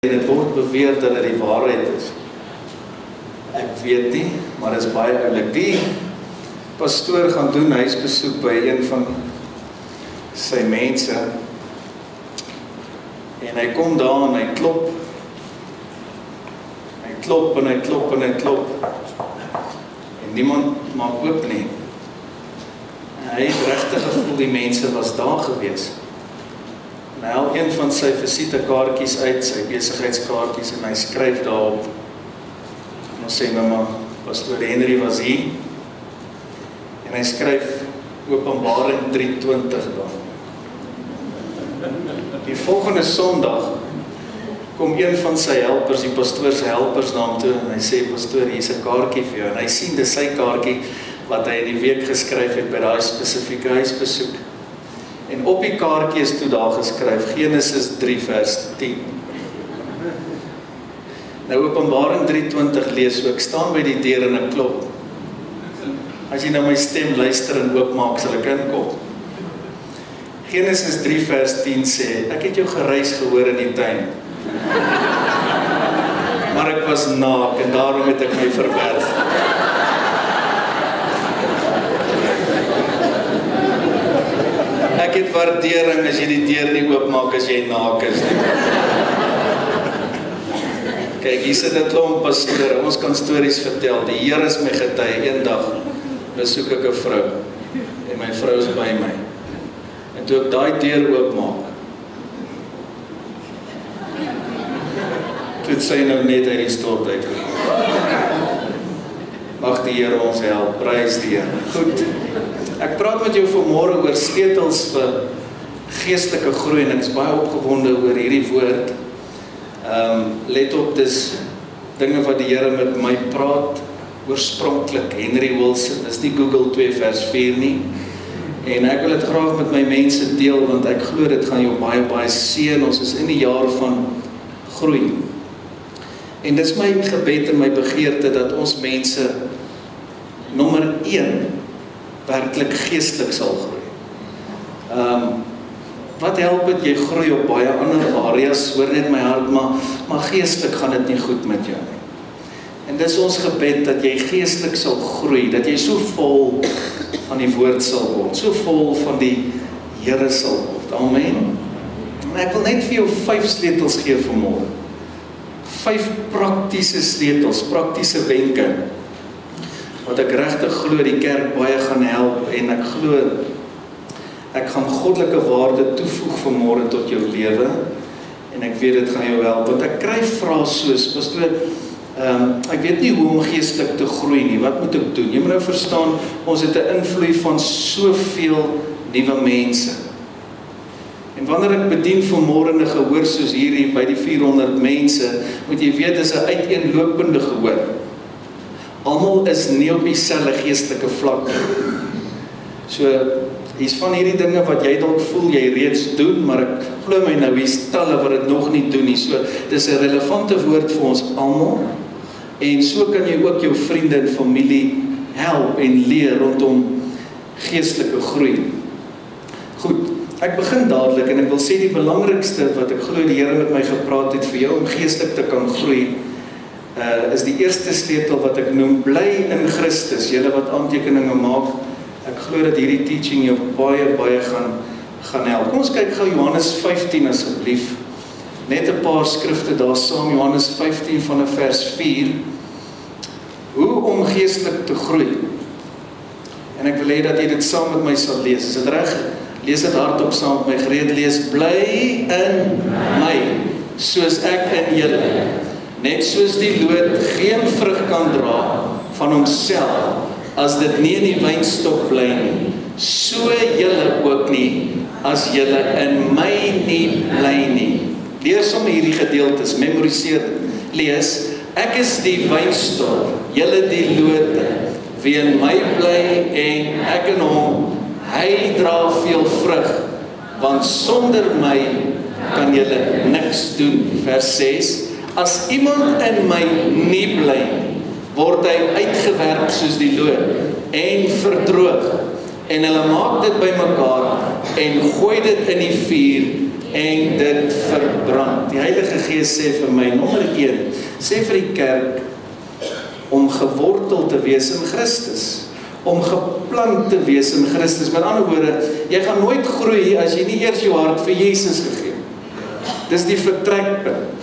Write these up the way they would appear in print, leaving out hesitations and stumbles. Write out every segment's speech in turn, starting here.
En het word beweer dat dit die waarheid is. Ek weet nie, maar dit is baie oulik. Die pastoor gaan doen huisbesoek by een van sy mense. En hy kom daar en hy klop. Hy klop en hy klop en hy klop. En niemand maak oop nie. En hy het regtig gevoel die mense was daar gewees. En hy haal een van sy visitekaartjies uit, sy besigheidskaartjies, en hy skryf daarop. En ons sê, maar pastoor Henry was hier. En hy skryf Openbaring 3:20 daar. Die volgende Sondag kom een van sy helpers, die pastoor se helpers na hom toe, en hy sê, pastoor, hier is 'n kaartjie vir jou. En hy sien dis sy kaartjie wat hy in die week geskryf het by daai spesifieke huisbesoek. En op die kaartjie is toe daar geskryf, Genesis 3 vers 10. Nou Openbaring 3:20 lees ook, staan by die deur en ek klop. As jy na my stem luister en oopmaak, sal ek inkom. Genesis 3 vers 10 sê, ek het jou gereis gehoor in die tuin. Maar ek was naak en daarom het ek my verberg. Ek het waardering as jy die deur nie oopmaak as jy naak is nie. Kyk, hier sit 'n klomp pastore, ons kan stories vertel. Die Here is my getuie, eendag besoek ek 'n vrou en my vrou is by my. En toe ek daai deur oopmaak, toe het sy nou net uit die stort uitgekom. Mag die Here ons help, prys die Here. Goed. Ek praat met jou vanmôre oor sleutels vir geestelike groei en ek is baie opgewonde oor hierdie woord. Let op, dis dinge wat die Here met my praat, oorspronklik, Henry Wilson, dis nie Google 2 vers 4 nie. En ek wil dit graag met my mense deel, want ek glo dit gaan jou baie seën. Ons is in die jaar van groei. En dis my gebed en my begeerte dat ons mense, nommer 1, werklik geestelik sal groei. Wat help het jy groei op baie ander areas, hoor net my hart, maar geestelik gaan dit nie goed met jou nie. En dis ons gebed dat jy geestelik sal groei, dat jy so vol van die woord sal word, so vol van die Here sal word. Amen. En ek wil net vir jou 5 sleutels gee vanmôre. 5 praktiese sleutels, praktiese wenke, wat ek regtig glo die kerk baie gaan help, en ek glo ek gaan goddelike waarde toevoeg vanmôre tot jou lewe, en ek weet dit gaan jou help, want ek kry vrae soos, pastoor, ek weet nie hoe om geestelik te groei nie, wat moet ek doen? Jy moet nou verstaan, ons het 'n invloed van soveel nuwe mense. En wanneer ek bedien vanmôre 'n gehoor soos hierdie by die 400 mense, moet jy weet, dis 'n uiteenlopende gehoor. Almal is nie op dieselfde geestelike vlak nie. So, hier's van hierdie dinge wat jy dalk voel jy reeds doen, maar ek glo my nou, hier's talle wat dit nog nie doen nie. So, dis 'n relevante woord vir ons almal. En so kan jy ook jou vriende en familie help en leer rondom geestelike groei. Goed, ek begin dadelik en ek wil sê die belangrikste wat ek glo die Here met my gepraat het vir jou om geestelik te kan groei, is die eerste sleutel wat ek noem, bly in Christus. Julle wat aantekeninge maak, ek glo dat hierdie teaching jou baie gaan help. Kom ons kyk gou Johannes 15 asseblief. Net 'n paar skrifte daar saam, Johannes 15 van vers 4. Hoe om geestelik te groei. En ek wil hê dat jy dit saam met my sal lees. Is dit reg? Lees dit hardop saam met my. Gereed lees, bly in my, soos ek in julle. Net soos die loot geen vrug kan dra van homself, as dit nie in die wynstok bly nie, so julle ook nie, as julle in my nie bly nie. Lees om hierdie gedeeltes, memoriseer dit. Lees, ek is die wynstok, julle die lote, wie in my bly en ek in hom, hy dra veel vrug, want sonder my kan julle niks doen. Vers 6, as iemand in my nie bly, word hy uitgewerp soos die loot en verdroog, en hulle maak dit bymekaar en gooi dit in die vuur en dit verbrand. Die Heilige Gees sê vir my, nommer 1, sê vir die kerk, om gewortel te wees in Christus, om geplant te wees in Christus. Met ander woorde, jy gaan nooit groei as jy nie eers jou hart vir Jesus gegee. Dis die vertrekpunt.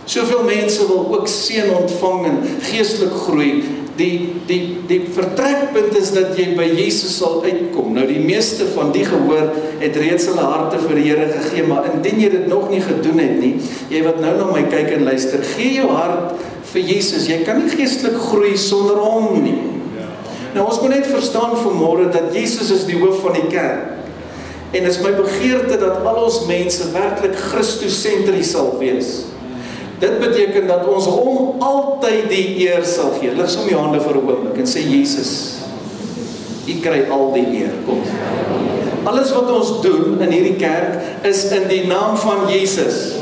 Soveel mense wil ook seën ontvang en geestelik groei. Die vertrekpunt is dat jy by Jesus sal uitkom. Nou die meeste van die gehoor het reeds hulle harte vir die Here gegee, maar indien jy dit nog nie gedoen het nie, jy wat nou na my kyk en luister, gee jou hart vir Jesus. Jy kan nie geestelik groei sonder hom nie. Nou ons moet net verstaan vanmôre dat Jesus is die hoof van die kerk. En is my begeerte dat al ons mense werklik Christus-sentries sal wees. Dit beteken dat ons hom altyd die eer sal gee. Lig som jou hande vir 'n oomblik en sê, Jesus, U kry al die eer. Kom. Alles wat ons doen in hierdie kerk is in die naam van Jesus.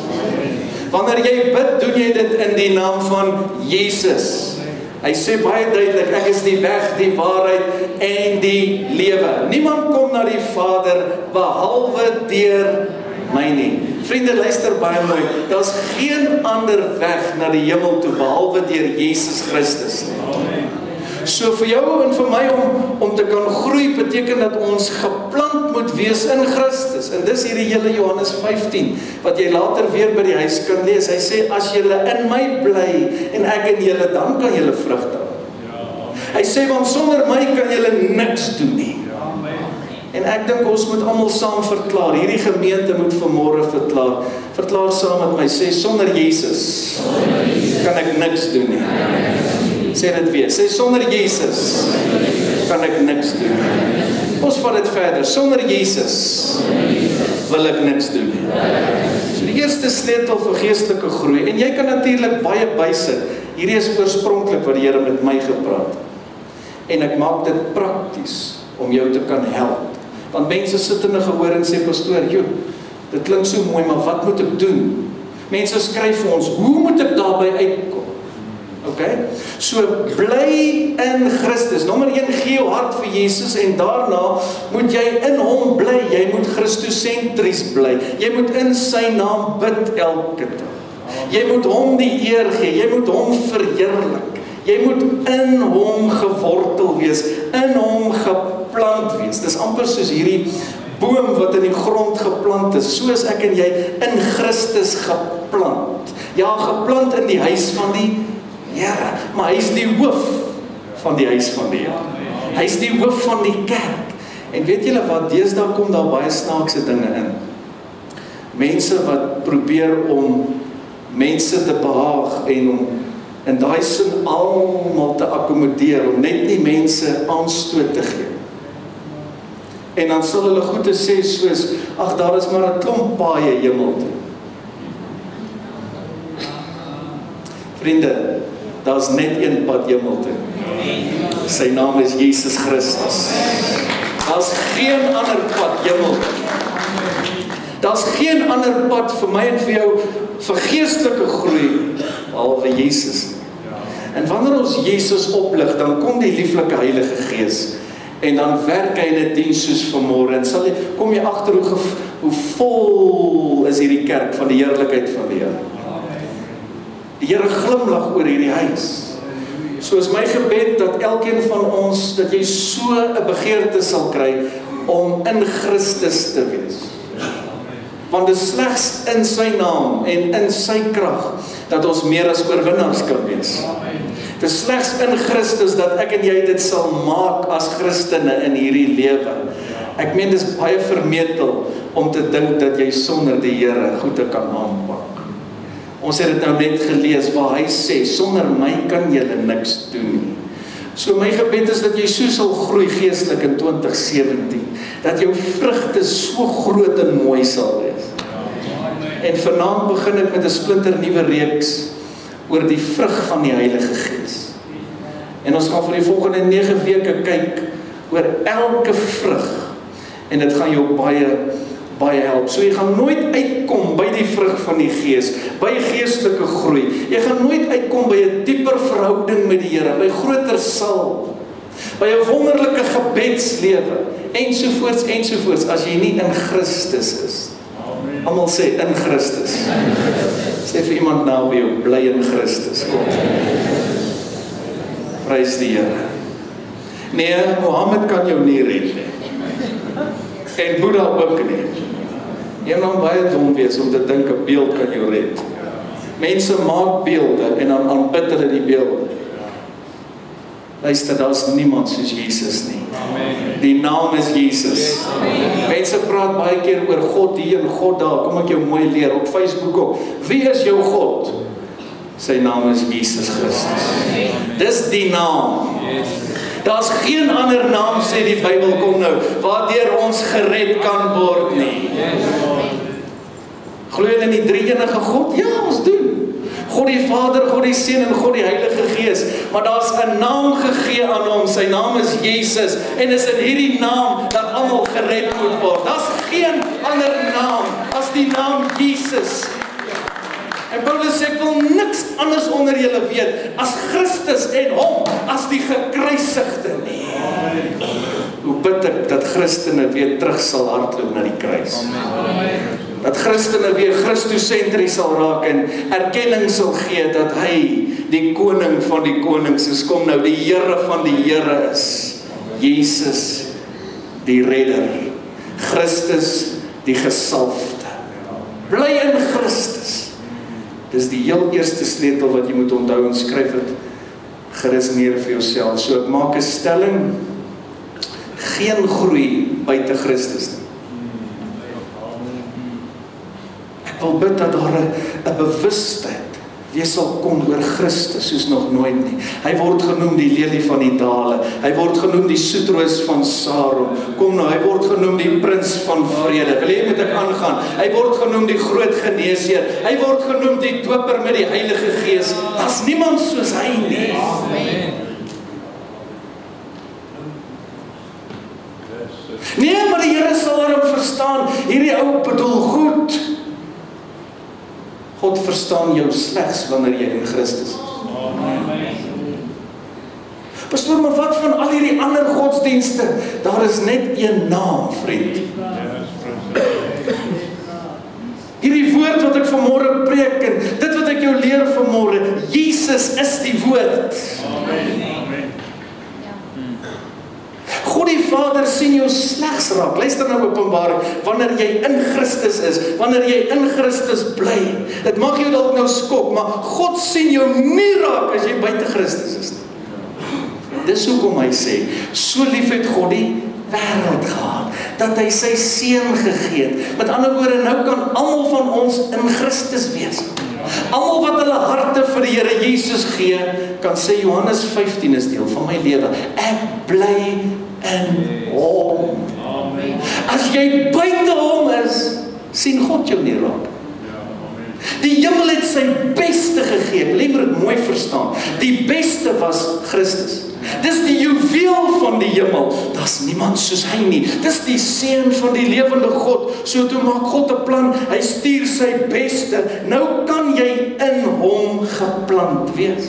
Wanneer jy bid, doen jy dit in die naam van Jesus. Hy sê baie duidelik, ek is die weg, die waarheid en die lewe. Niemand kom na die Vader behalwe deur my nie. Vriende, luister baie mooi. Daar's geen ander weg na die hemel toe behalwe deur Jesus Christus nie. So vir jou en vir my om te kan groei beteken dat ons geplant moet wees in Christus. En dis hierdie hele Johannes 15 wat jy later weer by die huis kan lees. Hy sê as julle in my bly en ek in julle, dan kan julle vrug dra. Hy sê want sonder my kan julle niks doen nie. En ek dink ons moet almal saam verklaar. Hierdie gemeente moet vanmôre verklaar saam met my. Sê sonder Jesus kan ek niks doen nie. Sê dit weer. Sê sonder Jesus kan ek niks doen. Ons vat dit verder. Sonder Jesus wil ek niks doen. So die eerste sleutel vir geestelike groei. En jy kan natuurlik baie bysit. Hierdie is oorspronklik wat die Here met my gepraat het. En ek maak dit prakties om jou te kan help. Want mense sit in 'n gehoor en sê, pastoor, joh, dit klink so mooi, maar wat moet ek doen? Mense skryf vir ons, hoe moet ek daarby uitkom? Okay? So bly in Christus. Nommer 1, gee jou hart vir Jesus en daarna moet jy in hom bly. Jy moet Christus-sentries bly. Jy moet in sy naam bid elke dag. Jy moet hom die eer gee. Jy moet hom verheerlik. Jy moet in hom gewortel wees, in hom geplant wees. Dis amper soos hierdie boom wat in die grond geplant is. So is ek en jy in Christus geplant. Ja, geplant in die huis van die Here, maar hy is die hoof van die huis van die Here. Hy is die hoof van die kerk. En weet julle wat, deesdae kom daar baie snaakse dinge in. Mense wat probeer om mense te behaag en om in daai sin almal te akkommodeer, om net nie mense aanstoot te gee. En dan sal hulle goed te sê soos, ag, daar is maar 'n klomp paaie hemel toe. Vriende, daar's net een pad hemel toe. Sy naam is Jesus Christus. Daar's geen ander pad hemel toe. Daar's geen ander pad vir my en vir jou vir geestelike groei behalwe Jesus. En wanneer ons Jesus oplig, dan kom die lieflike Heilige Gees en dan werk hy in 'n diens soos vanmôre en kom jy agter hoe vol is hierdie kerk van die heerlikheid van die Here. Die Here glimlag oor hierdie huis. So is my gebed dat elkeen van ons, dat jy so 'n begeerte sal kry om in Christus te wees. Want dit is slegs in sy naam en in sy krag dat ons meer as oorwinnaars kan wees. Dit is slegs in Christus dat ek en jy dit sal maak as Christene in hierdie lewe. Ek meen, dit is baie vermetel om te dink dat jy sonder die Here goede kan aanpak. Ons het dit nou net gelees waar hy sê, sonder my kan julle niks doen nie. So my gebed is dat jy so sal groei geestelik in 2017, dat jou vrugte so groot en mooi sal wees. En vanaand begin ek met 'n splinter nuwe reeks oor die vrug van die Heilige Gees. En ons gaan vir die volgende 9 weke kyk oor elke vrug. En dit gaan jou baie help. So jy gaan nooit uitkom by die vrug van die Gees, by geestelike groei. Jy gaan nooit uitkom by 'n dieper verhouding met die Here, by groter sal, by 'n wonderlike gebedslewe, ensovoorts, as jy nie in Christus is. Almal sê in Christus. Sê vir iemand naby jou, bly in Christus. Kom. Prys die Here. Nee, Mohammed kan jou nie red nie. En Boeddha ook nie. Jy moet baie dom wees om te dink 'n beeld kan jou red. Mense maak beelde en dan aanbid hulle die beelde. Luister, daar is niemand soos Jesus nie. Die naam is Jesus. Mense praat baie keer oor God hier en God daar. Kom ek jou mooi leer op Facebook ook. Wie is jou God? Sy naam is Jesus Christus. Dis die naam. Daar's geen ander naam, sê die Bybel, kom nou, waardeur ons gered kan word nie. Glo jy in die drie-enige God? Ja, ons doen. God die Vader, God die Seun en God die Heilige Gees. Maar daar's 'n naam gegee aan hom. Sy naam is Jesus. En is in hierdie naam dat almal gered moet word. Daar's geen ander naam as die naam Jesus. En Paulus sê, ek wil niks anders onder julle weet as Christus en hom as die gekruisigde nie. Hoe bid ek dat Christene weer terug sal hardloop na die kruis. Dat Christene weer Christosentries sal raak en erkenning sal gee dat hy die koning van die konings is. Kom nou, die Here van die Here is Jesus, die redder. Christus, die gesalfde. Bly in Christus. Dis die heel eerste sleutel wat jy moet onthou en skryf dit gerus neer vir jouself. So ek maak 'n stelling, geen groei buite Christus nie. Ek wil bid dat daar 'n bewustheid wees sal kom oor Christus soos nog nooit nie. Hy word genoem die lelie van die dale. Hy word genoem die soetroos van Saron. Kom nou, hy word genoem die prins van vrede. Wil jy met ek aangaan? Hy word genoem die groot geneesheer. Hy word genoem die doper met die Heilige Gees. Daar's niemand soos hy nie. Amen. Nee, maar die Here sal daarom verstaan, hierdie ou bedoel goed. God verstaan jou slegs wanneer jy in Christus is. Pastoor, maar wat van al hierdie ander godsdienste? Daar is net een naam, vriend. Hierdie woord wat ek vanmôre preek en dit wat ek jou leer vanmôre, Jesus is die woord. God die Vader sien jou slegs raak. Luister nou Openbaring, wanneer jy in Christus is, wanneer jy in Christus bly. Dit mag jou dalk nou skok, maar God sien jou nie raak as jy buite Christus is. Dis hoekom hy sê, so lief het God die wêreld gehad, dat hy sy seun gegee het. Met ander woorde, nou kan almal van ons in Christus wees. Almal wat hulle harte vir die Here Jesus gee, kan sê Johannes 15 is deel van my lewe. Ek bly in hom. As jy buite hom is, sien God jou nie raak. Die hemel het sy beste gegee. Wil jy dit mooi verstaan? Die beste was Christus. Dis die juweel van die hemel. Daar's niemand soos hy nie. Dis die seun van die lewende God. So toe maak God 'n plan. Hy stuur sy beste. Nou kan jy in hom geplant wees.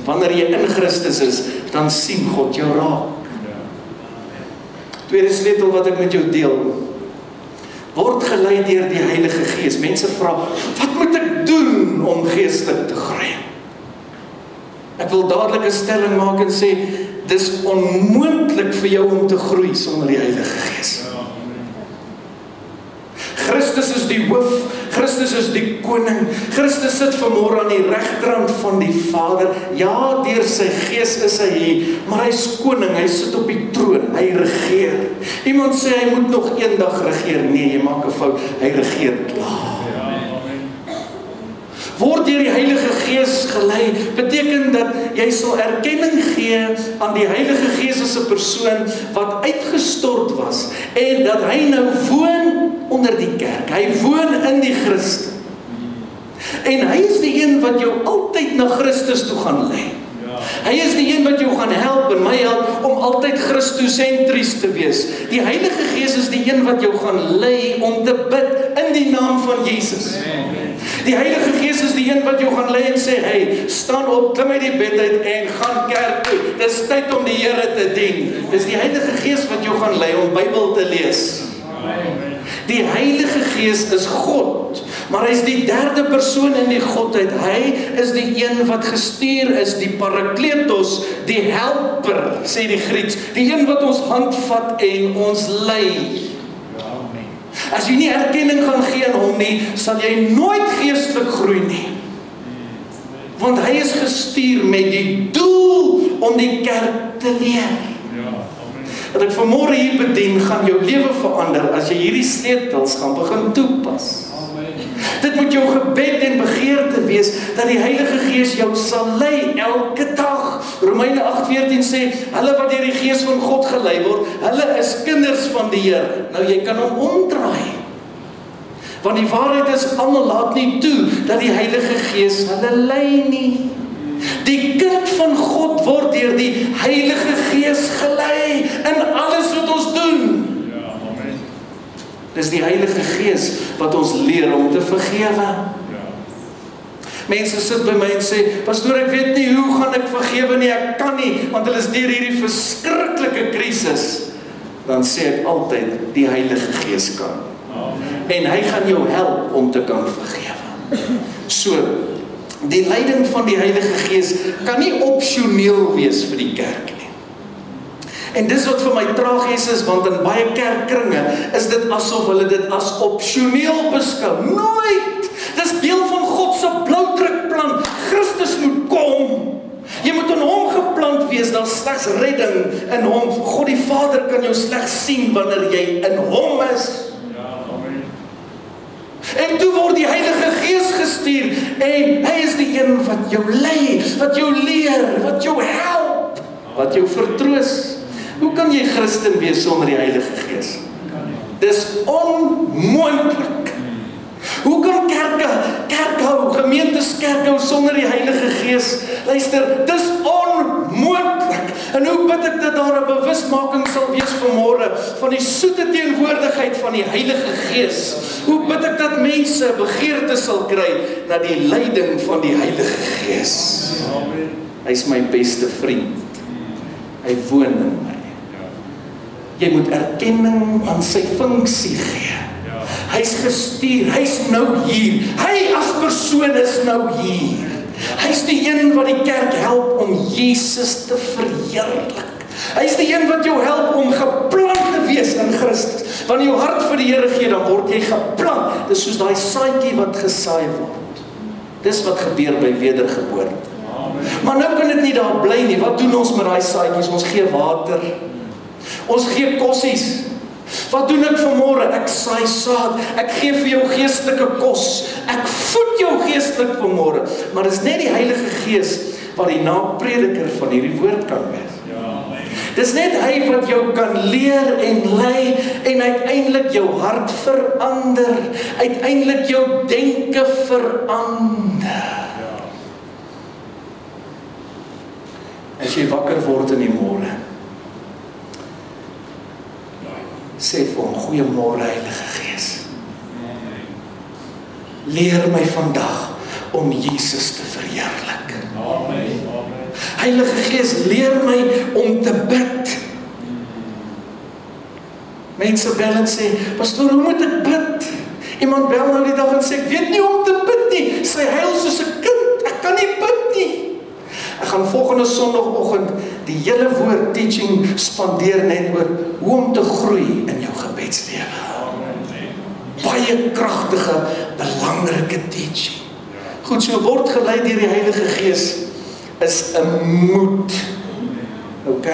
Wanneer jy in Christus is, dan sien God jou raak. Tweede sleutel wat ek met jou deel. Word gelei deur die Heilige Gees. Mense vra, wat moet ek doen om geestelik te groei? Ek wil dadelik 'n stelling maak en sê, dis onmoontlik vir jou om te groei sonder die Heilige Gees. Christus is die hoof, Christus is die koning, Christus sit vanmôre aan die regterhand van die Vader. Ja, deur sy Gees is hy hier, maar hy is koning, hy sit op die troon, hy regeer. Iemand sê hy moet nog eendag regeer. Nee, jy maak 'n fout, hy regeer klaar. Word deur die Heilige Gees gelei, beteken dat jy sal erkenning gee aan die Heilige Gees as 'n persoon wat uitgestort was en dat hy nou woon onder die kerk. Hy woon in die Christen. En hy is die een wat jou altyd na Christus toe gaan lei. Hy is die een wat jou gaan help en my help om altyd Christosentries te wees. Die Heilige Gees is die een wat jou gaan lei om te bid in die naam van Jesus. Die Heilige Gees is die een wat jou gaan lei en sê, hey, staan op, klim uit die bed uit en gaan kerk toe. Dis tyd om die Here te dien. Dis die Heilige Gees wat jou gaan lei om Bybel te lees. Die Heilige Gees is God, maar hy is die derde persoon in die Godheid. Hy is die een wat gestuur is, die Parakletos, die helper, sê die Grieks, die een wat ons hand vat en ons lei. As jy nie erkenning gaan gee aan hom nie, sal jy nooit geestelik groei nie. Want hy is gestuur met die doel om die kerk te leer. Dat ek vanmôre hier bedien, gaan jou lewe verander as jy hierdie sleutels gaan begin toepas. Dit moet jou gebed en begeerte wees, dat die Heilige Gees jou sal lei elke dag. Romeine 8:14 sê, hulle wat deur die Gees van God gelei word, hulle is kinders van die Here. Nou jy kan hom omdraai. Want die waarheid is, almal laat nie toe, dat die Heilige Gees hulle lei nie. Die kind van God word deur die Heilige Gees gelei in alles wat ons doen. Dis die Heilige Gees wat ons leer om te vergewe. Mense sit by my en sê, pastoor, ek weet nie hoe gaan ek vergewe nie, ek kan nie, want hulle is deur hierdie verskriklike krisis. Dan sê ek altyd, die Heilige Gees kan. En hy gaan jou help om te kan vergewe. So, die leiding van die Heilige Gees kan nie opsioneel wees vir die kerk nie. En dis wat vir my tragies is, want in baie kerkkringe is dit asof hulle dit as opsioneel beskou. Nooit! Dis deel van God se blauwdrukplan. Christus moet kom. Jy moet in hom geplant wees, daar slegs redding in hom. God die Vader kan jou slegs sien wanneer jy in hom is. En toe word die Heilige Gees gestuur, en hy is die een wat jou lei, wat jou leer, wat jou help, wat jou vertroos. Hoe kan jy Christen wees sonder die Heilige Gees? Dis onmoontlik. Hoe kan kerkhou, gemeentes kerkhou sonder die Heilige Gees? Luister, dis onmoontlik. En hoe bid ek dat daar 'n bewusmaking sal wees vanmôre van die soete teenwoordigheid van die Heilige Gees? Hoe bid ek dat mense begeerte sal kry na die leiding van die Heilige Gees? Hy is my beste vriend. Hy woon in my. Jy moet erkenning aan sy funksie gee. Hy's gestuur, hy's nou hier. Hy as persoon is nou hier. Hy's die een wat die kerk help om Jesus te verheerlik. Hy's die een wat jou help om geplant te wees in Christus. Wanneer jou hart vir die Here gee, dan word jy geplant. Dis soos daai saadjie wat gesaai word. Dis wat gebeur by wedergeboorte. Maar nou kan dit nie daar bly nie. Wat doen ons met daai saadjies? Ons gee water. Ons gee kossies. Wat doen ek vanmôre? Ek saai saad. Ek gee vir jou geestelike kos. Ek voed jou geestelik vanmôre. Maar dis net die Heilige Gees wat die naprediker van hierdie woord kan wees. Dis net hy wat jou kan leer en lei en uiteindelik jou hart verander. Uiteindelik jou denke verander. As jy wakker word in die môre, sê vir hom, goeiemôre Heilige Gees. Leer my vandag om Jesus te verheerlik. Heilige Gees, leer my om te bid. Mense bel en sê, pastoor, hoe moet ek bid? Iemand bel nou die dag en sê, ek weet nie om te bid nie. Sy huil soos 'n kind, ek kan nie bid nie. Ek gaan volgende Sondagoggend die hele woord teaching spandeer net oor hoe om te groei in jou gebedslewe. Baie kragtige, belangrike teaching. Goed, so word gelei deur die Heilige Gees is 'n moed. OK?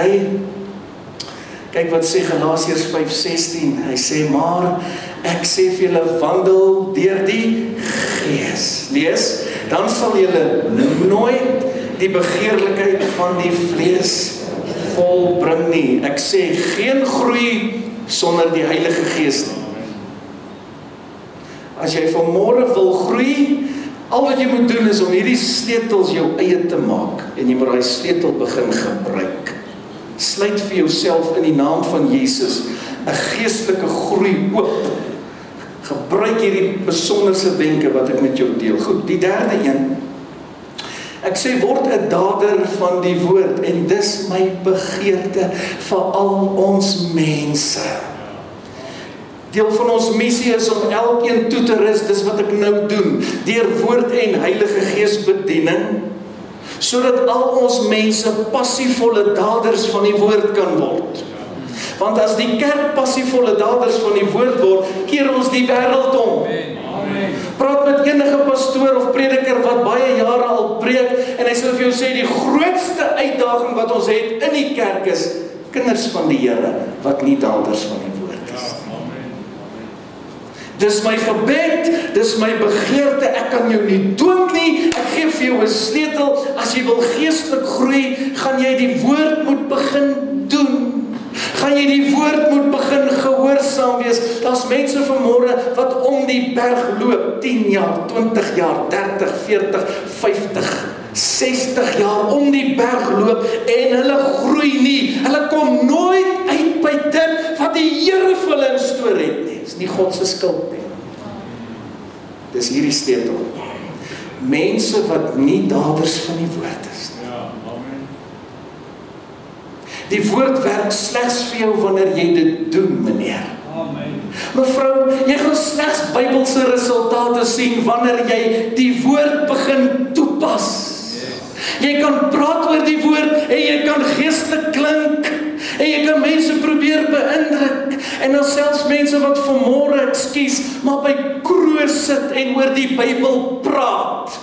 Kyk wat sê Galasiërs 5:16. Hy sê, maar ek sê vir julle, wandel deur die Gees. Lees, dan sal julle nooit die begeerlikheid van die vlees volbring nie. Ek sê geen groei sonder die Heilige Gees nie. As jy vanmôre wil groei, al wat jy moet doen is om hierdie sleutels jou eie te maak en jy moet daai sleutel begin gebruik. Sluit vir jouself in die naam van Jesus 'n geestelike groei oop. Gebruik hierdie besonderse wenke wat ek met jou deel. Goed, die derde een. Ek sê word 'n dader van die woord en dis my begeerte vir al ons mense. Deel van ons missie is om elkeen toe te rus, dis wat ek nou doen, deur woord en Heilige Gees bediening, sodat al ons mense passievolle daders van die woord kan word. Want as die kerk passievolle daders van die woord word, keer ons die wêreld om. Praat met enige pastoor of prediker wat baie jare al preek, en hy sal vir jou sê, die grootste uitdaging wat ons het in die kerk is, kinders van die Here, wat nie daders van die woord is. Dis my gebed, dis my begeerte, ek kan jou nie dwing nie, ek gee vir jou 'n sleutel, as jy wil geestelik groei, gaan jy die woord moet begin doen. Gaan jy die woord moet begin gehoorsaam wees. Daar's mense vanmôre wat om die berg loop, 10 jaar, 20 jaar, 30, 40, 50, 60 jaar om die berg loop en hulle groei nie. Hulle kom nooit uit by dit wat die Here vir hulle instoor het nie. Dis nie God se skuld nie. Dis hierdie sleutel. Mense wat nie daders van die woord is nie. Die woord werk slegs vir jou wanneer jy dit doen, meneer. Mevrou, jy gaan slegs Bybelse resultate sien wanneer jy die woord begin toepas. Jy kan praat oor die woord en jy kan geestelik klink en jy kan mense probeer beïndruk en dan selfs mense wat vanmôre, ekskuus, maar by kroeg sit en oor die Bybel praat.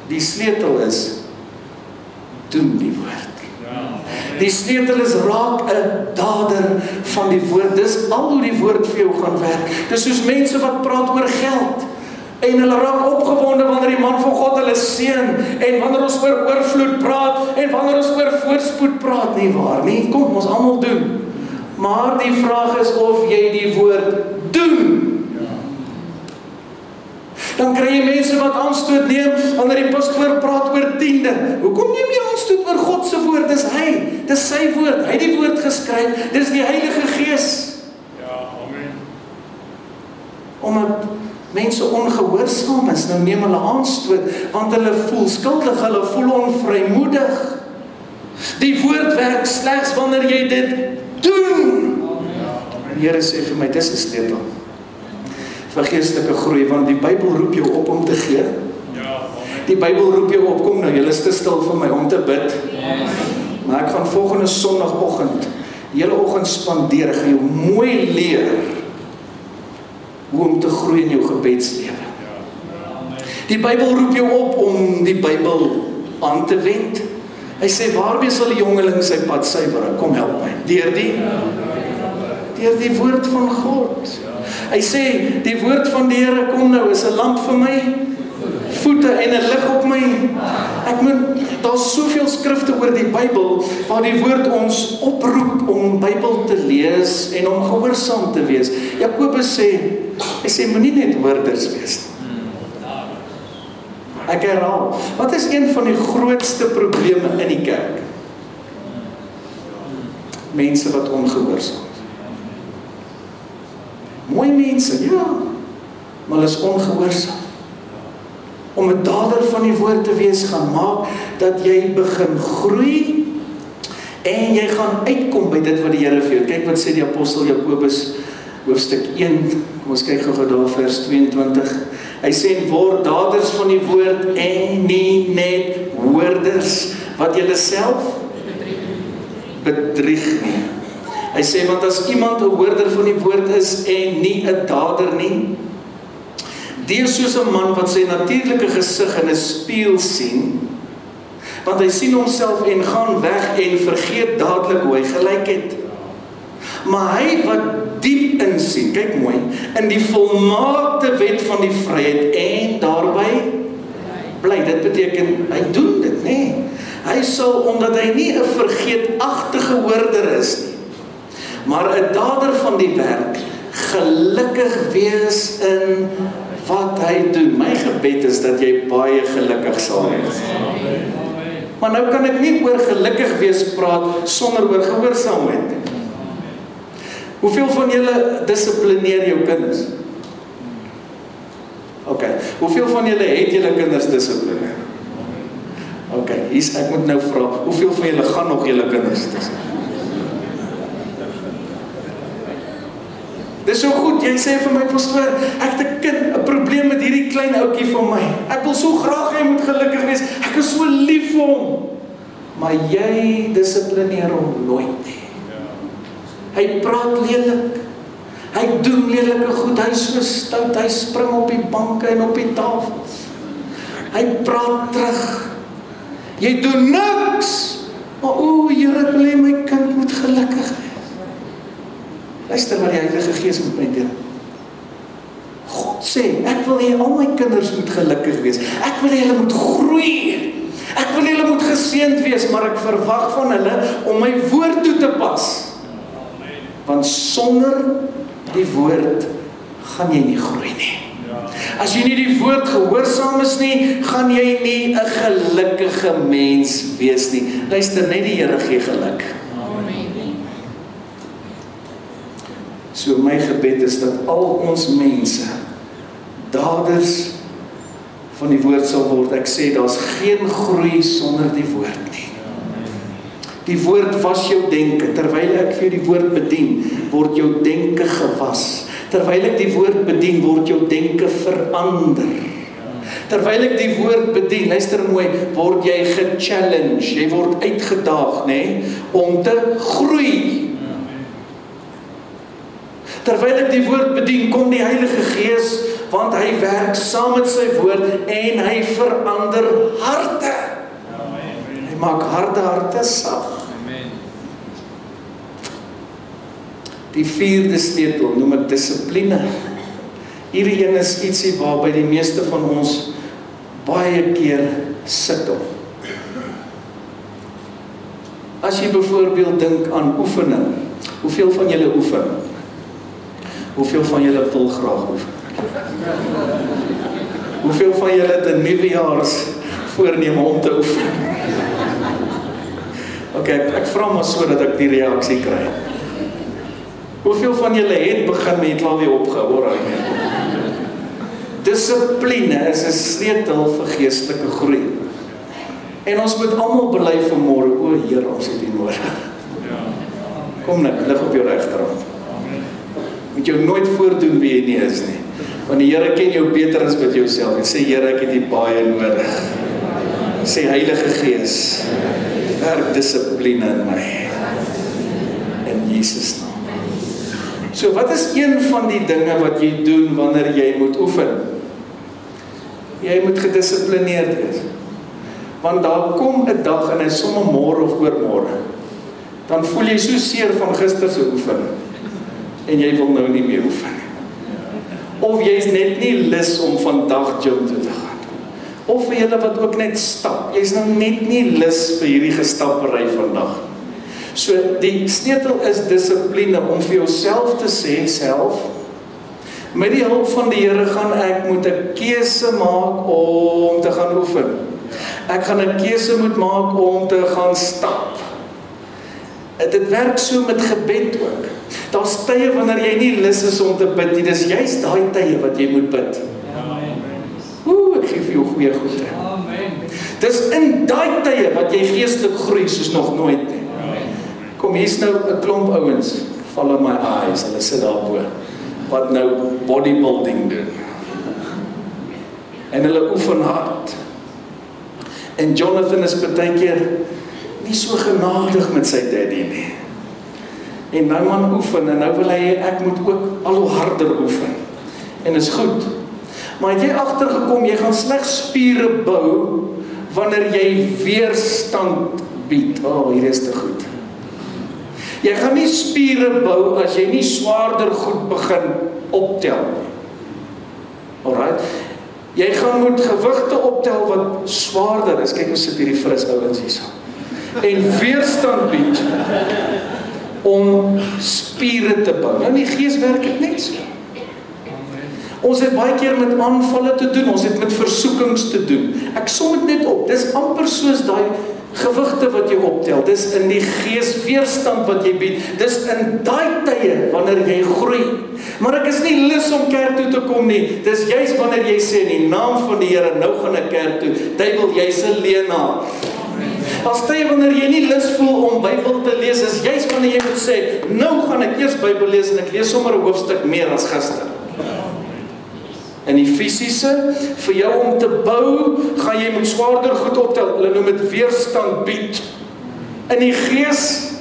Die sleutel is doen die woord. Die sleutel is raak 'n dader van die woord. Dis al hoe die woord vir jou gaan werk. Dis soos mense wat praat oor geld. En hulle raak opgewonde wanneer die man van God hulle seën. En wanneer ons oor oorvloed praat. En wanneer ons oor voorspoed praat. Nie waar nie. Kom, ons almal doen. Maar die vraag is of jy die woord doen. Dan kry jy mense wat aanstoot neem wanneer die pastoor praat oor tiende. Hoekom neem jy aanstoot oor God se woord? Dis hy. Dis sy woord. Hy het die woord geskryf. Dis die Heilige Gees. Ja, amen. Omdat mense ongehoorsaam is, nou neem hulle aanstoot, want hulle voel skuldig, hulle voel onvrymoedig. Die woord werk slegs wanneer jy dit doen. Die Here sê vir my, dis 'n sleutel vir geestelike groei, want die Bybel roep jou op om te gee. Die Bybel roep jou op, kom nou, julle is te stil vir my om te bid. Maar ek gaan volgende Sondagoggend, die hele oggend spandeer, ek gaan jou mooi leer hoe om te groei in jou gebedslewe. Die Bybel roep jou op om die Bybel aan te wend. Hy sê, waarmee sal die jongeling sy pad suiwer? Kom help my. Deur die woord van God. Hy sê, die woord van die Here kom nou, is 'n lamp vir my voete en 'n lig op my. Daar's soveel skrifte oor die Bybel, waar die woord ons oproep om Bybel te lees en om gehoorsaam te wees. Jakobus sê, hy sê, moenie net hoorders wees. Ek herhaal, wat is een van die grootste probleme in die kerk? Mense wat ongehoorsaam is. Mooi mense, ja, maar hulle is ongehoorsaam. Om 'n dader van die woord te wees gaan maak dat jy begin groei en jy gaan uitkom by dit wat die Here vir jou. Kyk wat sê die apostel Jakobus hoofstuk 1. Kom ons kyk gou daar vers 22. Hy sê word daders van die woord en nie net hoorders wat julle self bedrieg nie. Hy sê want as iemand 'n hoorder van die woord is en nie 'n dader nie, die is soos 'n man wat sy natuurlike gesig in 'n spieël sien, want hy sien homself en gaan weg en vergeet dadelik hoe hy gelyk het. Maar hy wat diep insien, kyk mooi, in die volmaakte wet van die vryheid en daarby bly. Dit beteken, hy doen dit, nê? Hy sal, omdat hy nie 'n vergeetagtige hoorder is nie, maar 'n dader van die werk, gelukkig wees in wat hy doen. My gebed is dat jy baie gelukkig sal wees. Maar nou kan ek nie oor gelukkig wees praat sonder oor gehoorsaamheid. Hoeveel van julle dissiplineer jou kinders? OK. Hoeveel van julle het julle kinders dissiplineer? OK. Ek moet nou vra, hoeveel van julle gaan nog julle kinders dissiplineer? Dis so goed, jy sê vir my, pastoor, ek het 'n kind, 'n probleem met hierdie klein ouetjie van my. Ek wil so graag hy moet gelukkig wees. Ek is so lief vir hom. Maar jy dissiplineer hom nooit nie. Hy praat lelik. Hy doen lelike goed. Hy is so stout. Hy spring op die banke en op die tafels. Hy praat terug. Jy doen niks. Maar Here, ek wil hê my kind moet gelukkig wees. Luister wat die Heilige Gees met my doen. God sê, ek wil hê al my kinders moet gelukkig wees. Ek wil hê hulle moet groei. Ek wil hê hulle moet geseënd wees, maar ek verwag van hulle om my woord toe te pas. Want sonder die woord gaan jy nie groei nie. As jy nie die woord gehoorsaam is nie, gaan jy nie 'n gelukkige mens wees nie. Luister, net die Here gee geluk. So my gebed is dat al ons mense daders van die woord sal word. Ek sê, daar's geen groei sonder die woord nie. Die woord was jou denke. Terwyl ek vir jou die woord bedien, word jou denke gewas. Terwyl ek die woord bedien, word jou denke verander. Terwyl ek die woord bedien, luister mooi, word jy gechallenge, jy word uitgedaag, nê, om te groei. Terwyl ek die woord bedien, kom die Heilige Gees, want hy werk saam met sy woord en hy verander harte. Hy maak harde harte sag. Die vierde sleutel noem ek dissipline. Hierdie een is ietsie waarby die meeste van ons baie keer sukkel. As jy byvoorbeeld dink aan oefening, hoeveel van julle oefen? Hoeveel van julle wil graag oefen? Hoeveel van julle het 'n nuwejaars voorneme om te oefen? Ok, ek vra maar so dat ek die reaksie kry. Hoeveel van julle het begin met klaar weer opgehou? Dissipline is 'n sleutel vir geestelike groei. En ons moet almal bely vanmôre, o Here, ons het U nodig. Kom net, lig op jou regterhand. Moet jou nooit voordoen wie jy nie is nie. Want die Here ken jou beter as wat jouself. En sê, Here, ek het U baie nodig. Sê, Heilige Gees, werk dissipline in my. In Jesus naam. So wat is een van die dinge wat jy doen wanneer jy moet oefen? Jy moet gedissiplineerd wees. Want daar kom 'n dag en hy somme môre of oormôre. Dan voel jy so seer van gister se oefen en jy wil nou nie meer oefen. Of jy's net nie lus om vandag gym toe te gaan. Of vir julle wat ook net stap, jy's nou net nie lus vir hierdie gestappery vandag. So die sleutel is dissipline om vir jouself te sê, self, met die hulp van die Here gaan ek moet 'n keuse maak om te gaan oefen. Ek gaan 'n keuse moet maak om te gaan stap. Dit werk so met gebed ook. Daar's tye wanneer jy nie lus is om te bid nie, dis juist daai tye wat jy moet bid. Ek gee vir jou goeie goede. Dis in daai tye wat jy geestelik groei soos nog nooit nie. Kom, hier's nou 'n klomp ouens, follow my eyes, hulle sit daarbo, wat nou bodybuilding doen. En hulle oefen hard. En Jonathan is baie keer nie so genadig met sy daddy nie. En nou man oefen, en nou wil hy, ek moet ook al hoe harder oefen. En is goed. Maar het jy agtergekom, jy gaan slegs spiere bou, wanneer jy weerstand bied. Hier is te goed. Jy gaan nie spiere bou, as jy nie swaarder goed begin optel. Alright? Jy gaan moet gewigte optel wat swaarder is. Kyk, ons sit hierdie fris ouens hierso. En weerstand bied om spiere te bou. Nou die Gees werk dit net so. Ons het baie keer met aanvalle te doen, ons het met versoekings te doen. Ek som dit net op, dis amper soos daai gewigte wat jy optel, dis in die Gees weerstand wat jy bied, dis in daai tye wanneer jy groei. Maar ek is nie lus om kerk toe te kom nie, dis juist wanneer jy sê in die naam van die Here, nou gaan ek kerk toe, duiwel, jy's 'n leenaar. As tye wanneer jy nie lus voel om Bybel te lees, is juist wanneer jy moet sê, nou gaan ek eers Bybel lees en ek lees sommer 'n hoofstuk meer as gister. In die fisiese, vir jou om te bou, gaan jy moet swaarder goed optel. Hulle noem dit weerstand bied. In die gees,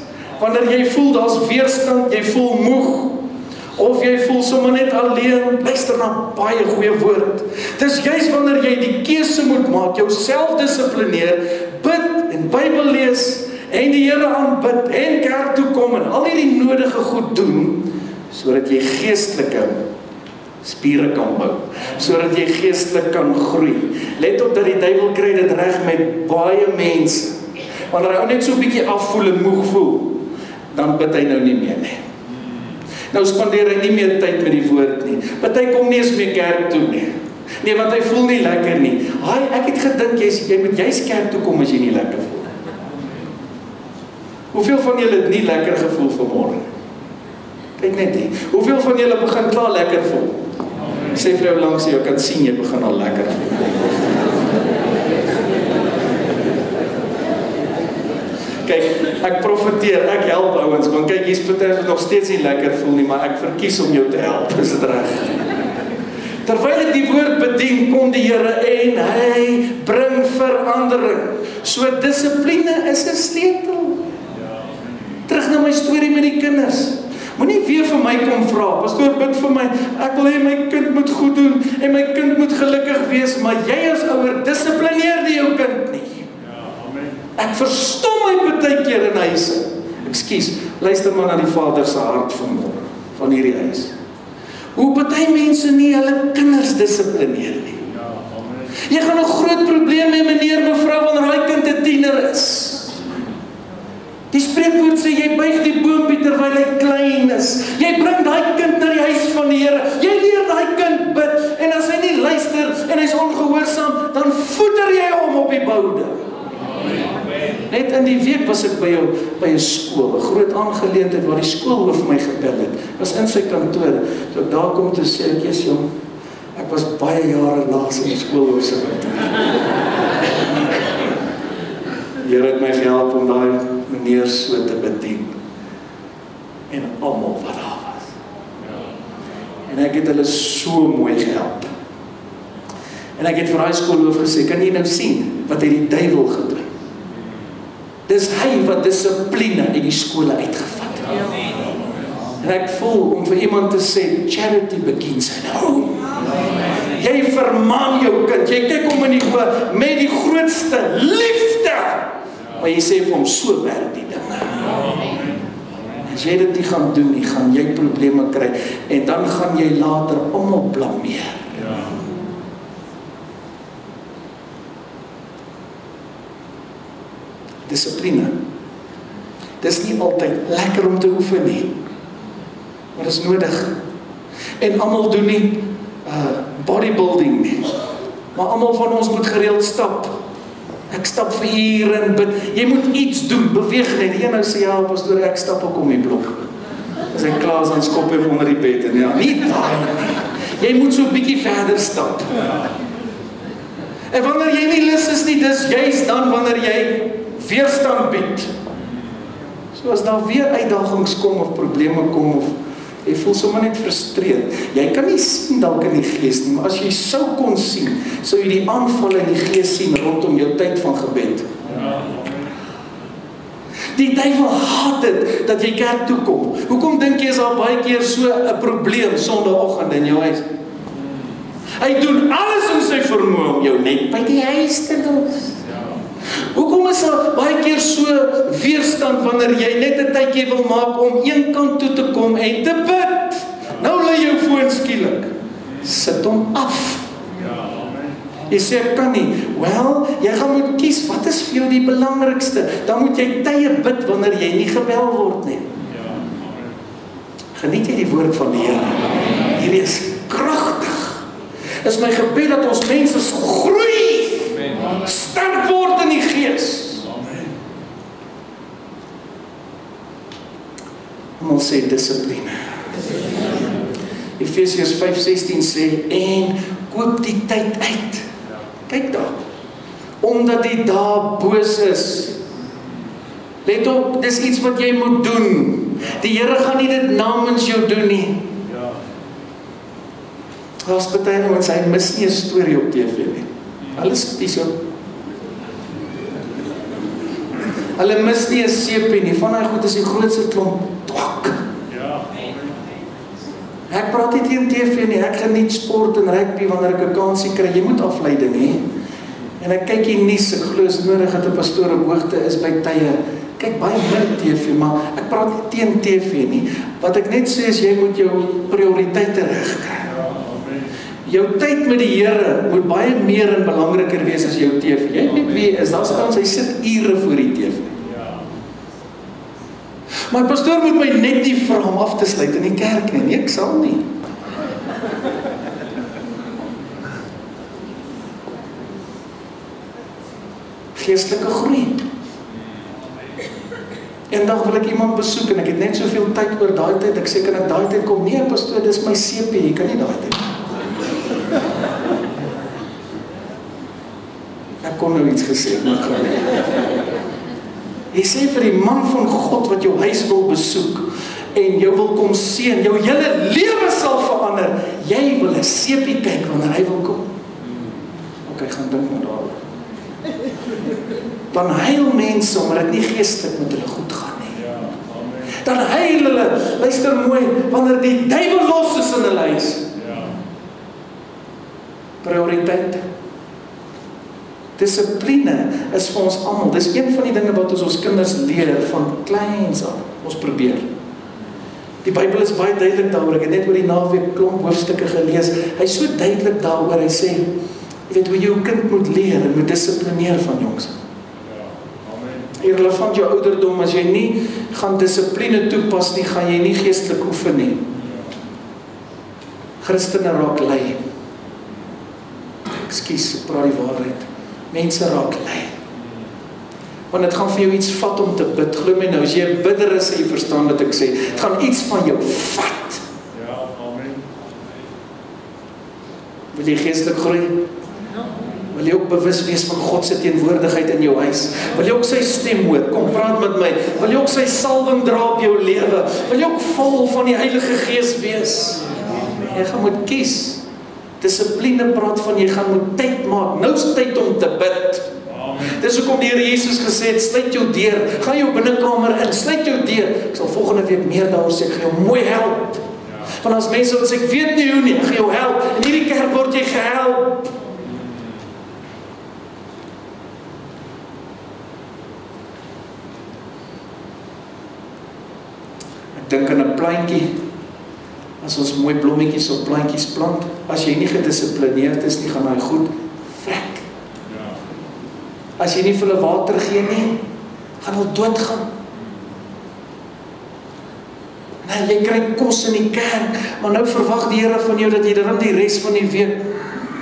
wanneer jy voel daar's weerstand, jy voel moeg, of jy voel sommer net alleen, luister na baie goeie woord. Dis juist wanneer jy die keuse moet maak, jouself dissiplineer, bid en Bybel lees, en die Here aanbid, en kerk toe kom, en al hierdie nodige goed doen, sodat jy geestelike spiere kan bou, sodat jy geestelik kan groei. Let op dat die duiwel kry dit reg met baie mense. Wanneer hy net so 'n bietjie afvoel en moeg voel, dan bid hy nou nie meer nie. Nou spandeer hy nie meer tyd met die woord nie. Party kom nie eens meer kerk toe nie. Nee, want hy voel nie lekker nie. Ek het gedink jy moet juist kerk toe kom as jy nie lekker voel. Hoeveel van julle het nie lekker gevoel vanmôre? Kyk net hier. Hoeveel van julle begin klaar lekker voel? Sê vir jou langs jy kan sien jy begin al lekker voel. Kyk, ek profeteer, ek help ouens, want kyk, hier's party wat nog steeds nie lekker voel nie, maar ek verkies om jou te help, is dit reg? Terwyl ek die woord bedien, kom die Here en hy bring verandering. So dissipline is 'n sleutel. Terug na my storie met die kinders. Moenie weer vir my kom vra, pastoor bid vir my, ek wil hê my kind moet goed doen, en my kind moet gelukkig wees, maar jy as ouer dissiplineer nie jou kind nie. Ek verstom my baie keer in huise. Ekskuus, luister maar na die Vader se hart van hierdie huis. Hoe baie mense nie hulle kinders dissiplineer nie. Jy gaan 'n groot probleem hê, meneer, mevrou, wanneer hy kind 'n tiener is. Die spreekwoord sê, jy buig die boompie terwyl hy klein is. Jy bring daai kind na die huis van die Here. Jy leer daai kind bid, en as hy nie luister en hy's ongehoorsaam, dan voeder jy hom op die boude. Net in die week was ek by 'n skool, 'n groot aangeleentheid waar die skoolhoof my gebel het. Was in sy kantoor. So ek daar kom te sê, "Jesus jong, ek was baie jare laas in die skoolhoof se kantoor." Die Here het my gehelp om daai meneer so te bedien. En almal wat daar was. En ek het hulle so mooi gehelp. En ek het vir daai skoolhoof gesê, "Kan jy nou sien wat het die duiwel gedoen? Dis hy wat dissipline uit die skole uitgevat het." En ek voel om vir iemand te sê, charity begins at home. Jy vermaan jou kind, jy kyk hom in die oë met die grootste liefde, maar jy sê vir hom, so werk die dinge. As jy dit nie gaan doen nie, gaan jy probleme kry, en dan gaan jy later almal blameer. Dissipline. Dis nie altyd lekker om te oefen nie, maar dis nodig. En almal doen nie bodybuilding nie, maar almal van ons moet gereeld stap. Ek stap vir ure en bid. Jy moet iets doen, beweeg net. Die een nou sê, "Ja, pastoor, ek stap ook om die blok." As hy klaar is, dan skop hy hom onder die bed en ja, nie daai nie. Jy moet so 'n bietjie verder stap. En wanneer jy nie lus is nie, dis juist dan wanneer jy weerstand bied. So as daar weer uitdagings kom of probleme kom of jy voel sommer net frustreerd. Jy kan nie sien dalk in die gees nie, maar as jy sou kon sien, sou jy die aanvalle in die gees sien rondom jou tyd van gebed. Die duiwel haat dit dat jy kerk toe kom. Hoekom dink jy is daar baie keer so 'n probleem Sondagoggend in jou huis? Hy doen alles in sy vermoë om jou net by die huis te los. Hoekom is daar baie keer so weerstand wanneer jy net 'n tydjie wil maak om een kant toe te kom en te bid? Nou lê jou foon skielik. Sit hom af. Jy sê ek kan nie. Wel, jy gaan moet kies wat is vir jou die belangrikste. Dan moet jy tye bid wanneer jy nie gebel word nie. Geniet jy die woord van die Here? Hierdie is kragtig. Is my gebed dat ons mense sal groei. Sterk word in die gees. Almal sê dissipline. Efesiërs 5:16 sê en koop die tyd uit. Kyk daar. Omdat die dae boos is. Let op, dis iets wat jy moet doen. Die Here gaan nie dit namens jou doen nie. Daar's baie ouens, hy mis nie 'n storie op TV nie. Hulle is so. Hulle mis nie 'n seepie nie. Van daai goed is die grootste klomp twak. Ek praat nie teen TV nie. Ek geniet sport en rugby wanneer ek 'n kansie kry. Jy moet afleiding hê. En ek kyk die nuus. Ek glo is nodig dat 'n pastoor op hoogte is by tye. Kyk baie min TV, maar ek praat nie teen TV nie. Wat ek net sê is jy moet jou prioriteite regkry. Jou tyd met die Here moet baie meer en belangriker wees as jou TV. Jy weet wie is, daar's ouens, hy sit ure voor die TV. Maar pastoor moet my net nie vra om af te sluit in die kerk nie. Nee, ek sal nie. Geestelike groei. Eendag wil ek iemand besoek en ek het net soveel tyd oor daai tyd. Ek sê kan ek daai tyd kom? Nee, pastoor, dis my seepie, jy kan nie daai tyd. Ek kon nou iets gesê, maar gaan nie. Hy sê vir die man van God wat jou huis wil besoek en jou wil kom sien, jou hele lewe sal verander. Jy wil 'n seepie kyk wanneer hy wil kom. Ok, gaan dink maar daaroor. Dan huil mense omdat dit nie geestelik met hulle goed gaan nie. Dan huil hulle, luister mooi, wanneer die duiwel los is in hulle huis. Prioriteite. Dissipline is vir ons almal. Dis een van die dinge wat ons kinders leer van kleins af. Ons probeer. Die Bybel is baie duidelik daaroor. Ek het net oor die naweek klomp hoofstukke gelees. Hy is so duidelik daaroor. Hy sê, jy weet hoe jy jou kind moet leer en moet dissiplineer van jongs. Irrelevant jou ouderdom, as jy nie gaan dissipline toepas nie, gaan jy nie geestelik oefen nie. Christene raak lui. Ekskuus, ek praat die waarheid. Mense raak lui. Want dit gaan vir jou iets vat om te bid. Glo my nou, as jy 'n bidder is, jy verstaan wat ek sê. Dit gaan iets van jou vat. Ja, amen. Wil jy geestelik groei? Wil jy ook bewus wees van God se teenwoordigheid in jou huis? Wil jy ook sy stem hoor? Kom praat met my. Wil jy ook sy salwing dra op jou lewe? Wil jy ook vol van die Heilige Gees wees? Jy gaan moet kies. Dissipline praat van jy gaan moet tyd maak. Nou is tyd om te bid. Dis hoekom die Here Jesus gesê het, sluit jou deur, gaan jou binnekamer in, sluit jou deur. Ek sal volgende week meer daaroor sê, ek gaan jou mooi help. Want as mense wat sê, ek weet nie hoe nie, ek gaan jou help. In hierdie kerk word jy gehelp. Ek dink aan 'n plantjie. As ons mooi blommetjies of plantjies plant, as jy nie gedissiplineerd is nie, gaan hy goed vrek. As jy nie vir hulle water gee nie, gaan hulle doodgaan. Nou, jy kry kos in die kerk, maar nou verwag die Here van jou dat jy dan die res van die week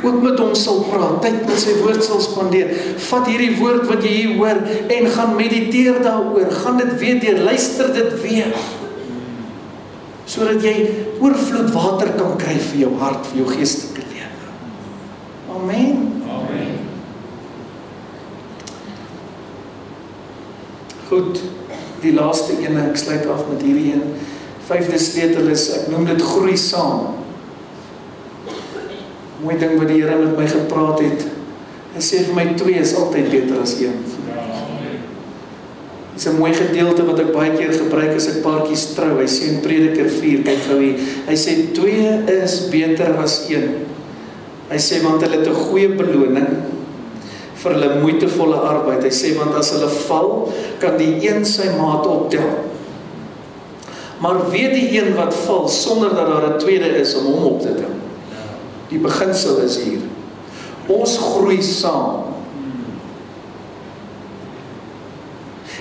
ook met hom sal praat, tyd met sy woord sal spandeer. Vat hierdie woord wat jy hier hoor en gaan mediteer daaroor. Gaan dit weer deur, luister dit weer. Sodat jy oorvloed water kan kry vir jou hart, vir jou geestelike lewe. Amen. Amen. Goed, die laaste ene, ek sluit af met hierdie een. 5de sleutel is, ek noem dit groei saam. Mooi ding wat die Here met my gepraat het. Hy sê vir my 2 is altyd beter as 1. Dit is 'n mooi gedeelte wat ek baie keer gebruik as ek paartjies trou. Hy sê in Prediker 4, kyk gou hier. Hy sê 2 is beter as 1. Hy sê want hulle het 'n goeie beloning vir hulle moeitevolle arbeid. Hy sê want as hulle val, kan die een sy maat optel. Maar weet die een wat val sonder dat daar 'n tweede is om hom op te tel. Die beginsel is hier. Ons groei saam.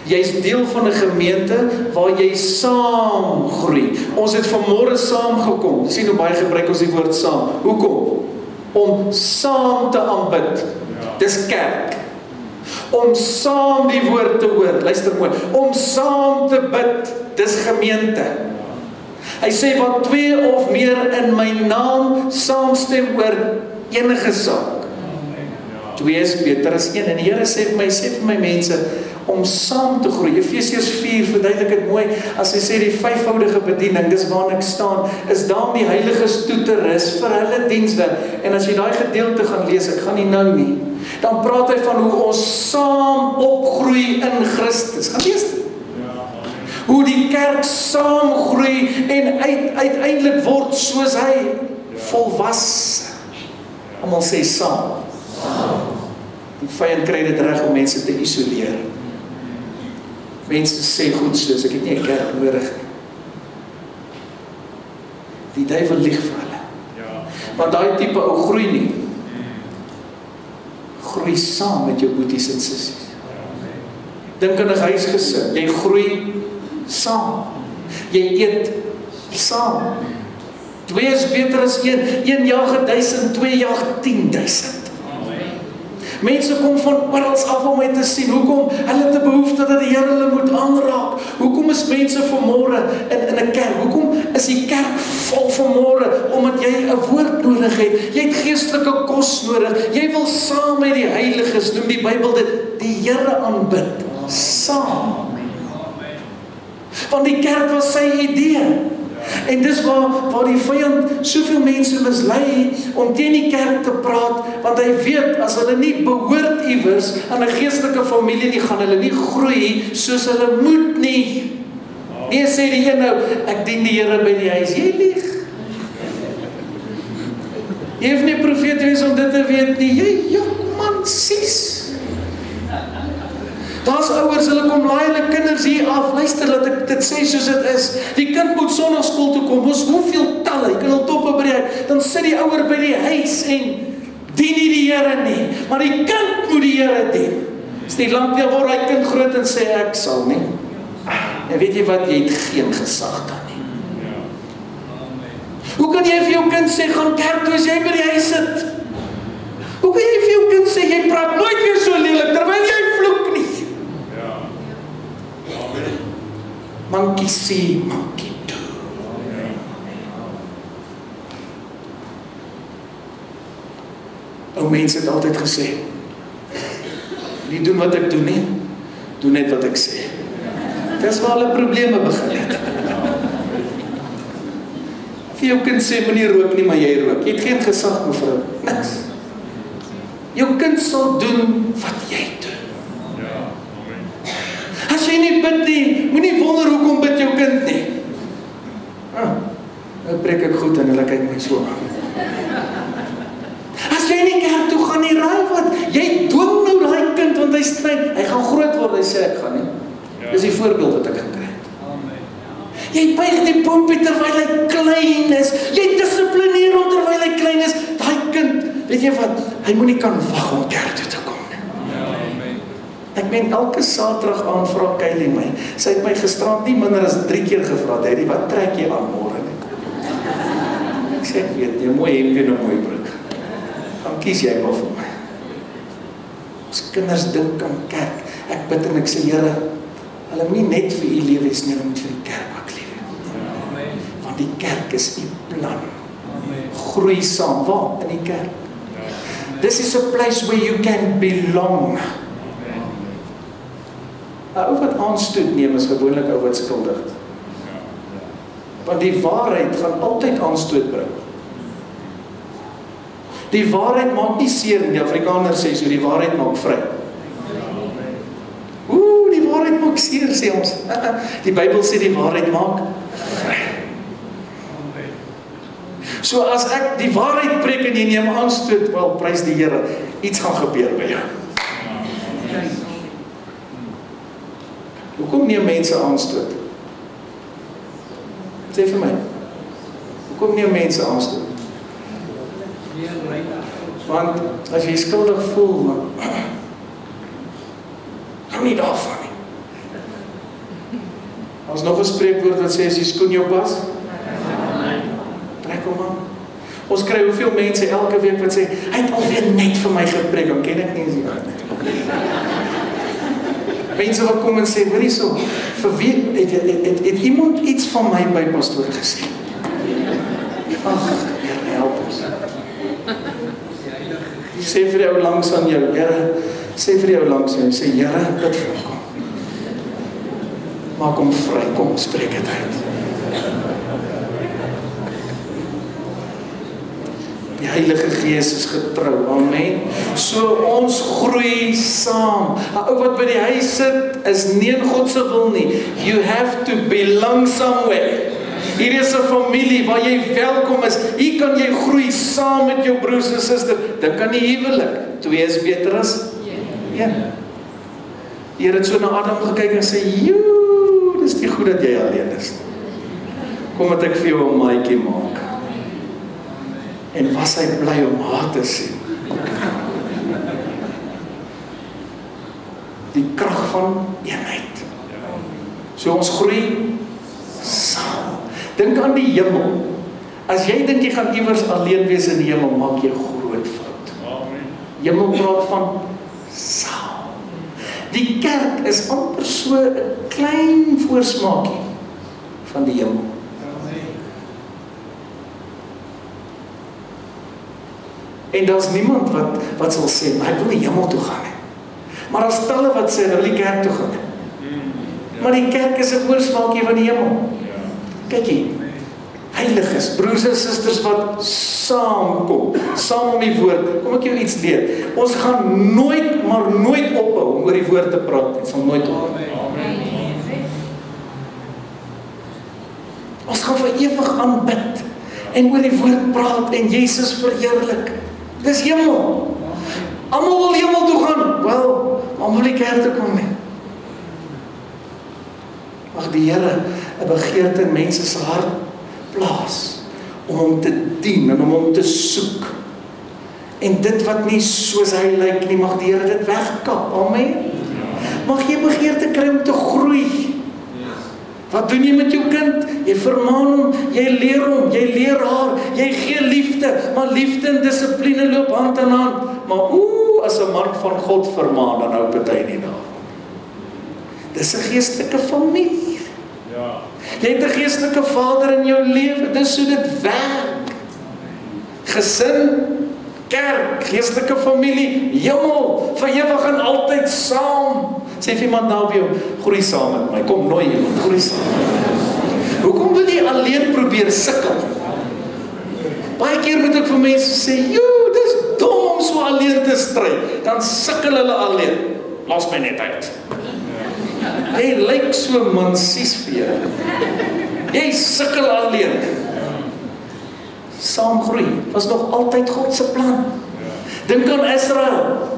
Jy is deel van 'n gemeente waar jy saam groei. Ons het vanmôre saam gekom. Sien hoe baie gebruik ons die woord saam. Hoekom? Om saam te aanbid. Dis kerk. Om saam die woord te hoor. Luister mooi. Om saam te bid. Dis gemeente. Hy sê wat 2 of meer in my naam saamstem oor enige saak. 2 is beter as 1. En die Here sê vir my mense, om saam te groei. Efesiërs 4 verduidelik dit mooi, as hy sê die vyfvoudige bediening, dis waarna ek staan, is daar om die heiliges toe te rus vir hulle dienswerk. En as jy daai gedeelte gaan lees, ek gaan nie nou nie, dan praat hy van hoe ons saam opgroei in Christus. Gaan lees dit. Hoe die kerk saam groei en uiteindelik word soos hy volwasse. Almal sê saam. Die vyand kry dit reg om mense te isoleer. Mense sê goed soos, ek het nie 'n kerk nodig nie. Die duiwel lieg vir hulle. Want daai tipe ou groei nie. Groei saam met jou boeties en sissies. Dink aan 'n huisgesin, jy groei saam. Jy eet saam. 2 is beter as 1. 1 jaag 1000, 2 jaag 10.000. Mense kom van oral af om my te sien. Hoekom? Hulle het 'n behoefte dat die Here hulle moet aanraak. Hoekom is mense vanmôre in 'n kerk? Hoekom is die kerk vol vanmôre? Omdat jy 'n woord nodig het. Jy het geestelike kos nodig. Jy wil saam met die heiliges, noem die Bybel dit, die Here aanbid. Saam. Want die kerk was sy idee. En dis waar die vyand soveel mense mislei om teen die kerk te praat, want hy weet, as hulle nie behoort iewers aan 'n geestelike familie nie, gaan hulle nie groei soos hulle moet nie. Nee, sê die een nou, ek dien die Here by die huis. Jy lieg. Jy hoef nie profeet te wees om dit te weet nie. Jy jok man, sies. Daar's ouers, hulle kom laai hulle kinders hier af. Luister, laat ek dit sê soos dit is. Die kind moet Sondagskool toe kom. Ons hoeveel talle, jy kan al toppe breek. Dan sit die ouer by die huis en dien nie die Here nie. Maar die kind moet die Here dien. Is nie lank weer word hy kind groot en sê ek sal nie. En weet jy wat, jy het geen gesag dan nie. Hoe kan jy vir jou kind sê, gaan kerk toe as jy by die huis sit? Hoe kan jy vir jou kind sê, jy praat nooit weer so lelik, terwyl jy vloek nie? Monkey see, monkey do. Ou mense het altyd gesê, nie doen wat ek doen nie, doen net wat ek sê. Dis waar hulle probleme begin het. Vir jou kind sê, moenie rook nie, maar jy rook. Jy het geen gesag, mevrou. Niks. Jou kind sal doen wat jy doen. As jy nie bid nie, moenie wonder hoekom bid jou kind nie. Nou preek ek goed en hulle kyk my so aan. As jy nie kerk toe gaan nie, raai wat, jy dwing nou daai kind, want hy stryd, hy gaan groot word, hy sê ek gaan nie. Dis die voorbeeld wat ek gekry het. Jy buig die pompie terwyl hy klein is, jy dissiplineer hom terwyl hy klein is, daai kind, weet jy wat, hy moet nie kan wag om kerk toe te kom. Ek meen, elke Saterdag aan vra Kylie my. Sy het my gisterand nie minder as 3 keer gevra, Daddy, wat trek jy aan môre? Ek sê, ek weet, jy mooi hempie en 'n mooi broek. Gaan kies jy maar vir my. Ons kinders dink aan kerk. Ek bid en ek sê, Here, hulle moet nie net vir u lewe wees nie, hulle moet vir die kerk ook lewe. Want die kerk is u plan. Groei saam. Waar? In die kerk. This is a place where you can belong. Ou wat aanstoot neem is gewoonlik ou wat skuldig. Want die waarheid gaan altyd aanstoot bring. Die waarheid maak nie seer nie. Die Afrikaner sê so, die waarheid maak vry. Die waarheid maak seer, sê ons. Die Bybel sê die waarheid maak vry. So as ek die waarheid preek en jy neem aanstoot, wel, prys die Here, iets gaan gebeur by jou. Hoekom neem mense aanstoot? Sê vir my. Hoekom neem mense aanstoot? Want as jy skuldig voel, dan hou nie daarvan nie. Ons nog 'n spreekwoord wat sê as die skoen jou pas, trek hom aan. Ons kry hoeveel mense elke week wat sê, hy het alweer net vir my gepreek, dan ken ek nie eens die mense wat kom en sê, hoor hierso, vir wie het iemand iets van my by pastoor gesê? Ag, Here, help ons. Sê vir die ou langs aan jou, Here, sê vir die ou langs aan jou, sê, Here, bid vir hom kom. Maak hom vry, kom, spreek dit uit. Die Heilige Gees is getrou, amen. So ons groei saam. 'n Ou wat by die huis sit, is nie in God se wil nie. You have to belong somewhere. Hier is 'n familie waar jy welkom is. Hier kan jy groei saam met jou broers en susters. Dit kan nie huwelik. 2 is beter as 1. Die Here het so na Adam gekyk en sê, "Joe, dis nie goed dat jy alleen is. Kom dat ek vir jou 'n maatjie maak." En was hy bly om haar te sien. Die krag van eenheid. So ons groei saam. Dink aan die hemel. As jy dink jy gaan iewers alleen wees in die hemel, maak jy 'n groot fout. Hemel praat van saam. Die kerk is amper so 'n klein voorsmaakie van die hemel. En daar's niemand wat sal sê, maar ek wil die hemel toe gaan nie. Maar daar's talle wat sê, hulle wil die kerk toe gaan nie. Maar die kerk is 'n voorsmaakie van die hemel. Kyk hier, heiliges, broers en susters wat saamkom, saam om die woord. Kom ek jou iets leer. Ons gaan nooit, maar nooit ophou om oor die woord te praat. Dit sal nooit ophou. Ons gaan vir ewig aanbid en oor die woord praat en Jesus verheerlik. Dis hemel. Almal wil hemel toe gaan. Wel, almal wil die kerk toe kom nie. Mag die Here 'n begeerte in mense se hart plaas om hom te dien en om hom te soek. En dit wat nie soos hy lyk nie, mag die Here dit wegkap. Amen. Mag jy begeerte kry om te groei. Wat doen jy met jou kind? Jy vermaan hom, jy leer hom, jy leer haar, jy gee liefde, maar liefde en dissipline loop hand aan hand. Maar as 'n man van God vermaan, dan hou party nie daarvan. Dis 'n geestelike familie. Ja. Jy het 'n geestelike vader in jou lewe, dis hoe dit werk. Gesin, kerk, geestelike familie, hemel, vir ewig en altyd saam. Sê vir iemand nou by jou, groei saam met my, kom nooi iemand, groei saam. Hoekom wil jy alleen probeer sukkel? Baie keer moet ek vir mense sê, joe, dis dom om so alleen te stry. Dan sukkel hulle alleen. Los my net uit. Jy lyk so mansies vir jou. Jy sukkel alleen. Saam groei, was nog altyd God se plan. Dink aan Israel.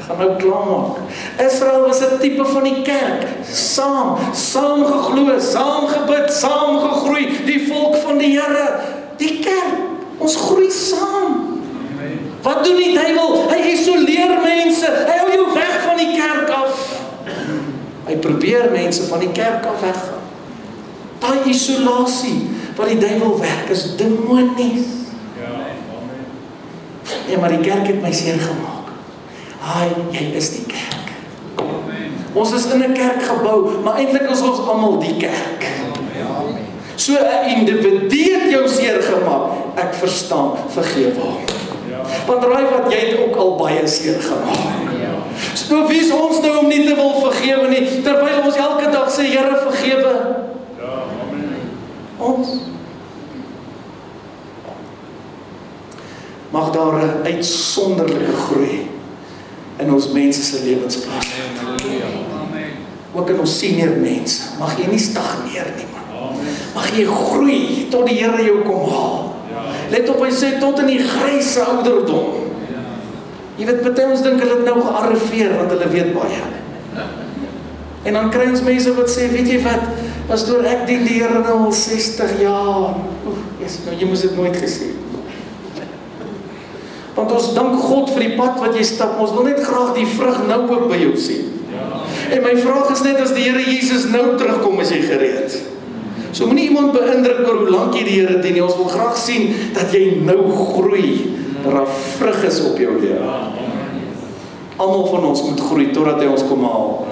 Ek gaan nou klaarmaak. Israel was 'n tipe van die kerk. Saam geglo, saam gebid, saam gegroei. Die volk van die Here. Die kerk, ons groei saam. Wat doen die duiwel? Hy isoleer mense. Hy hou jou weg van die kerk af. Hy probeer mense van die kerk af weggaan. Daai isolasie wat die duiwel werk is demonies. Ja, maar die kerk het my seer gemaak. Jy is die kerk. Ons is in 'n kerk gebou, maar eintlik is ons almal die kerk. So 'n individu het jou seer gemaak. Ek verstaan, vergewe hom. Want raai wat, jy het ook al baie seer gemaak. So wie is ons nou om nie te wil vergewe nie, terwyl ons elke dag sê, Here vergewe. Ons. Mag daar 'n uitsonderlike groei in ons mense se lewens plaas. Ook in ons senior mense. Mag jy nie stagneer nie, man. Mag jy groei tot die Here jou kom haal. Let op, hy sê tot in die grysse ouderdom. Jy weet, party ons dink hulle het nou gearriveer, want hulle weet baie. En dan kry ons mense wat sê, weet jy wat, pastoor, ek dien die Here nou al 60 jaar. Jy moes dit nooit gesê. Want ons dank God vir die pad wat jy stap. Ons wil net graag die vrug nou ook by jou sien. En my vraag is net, as die Here Jesus nou terugkom, is jy gereed? So moenie iemand beïndruk oor hoe lank jy die Here dien nie. Ons wil graag sien dat jy nou groei, dat daar vrug is op jou lewe. Almal van ons moet groei totdat hy ons kom haal.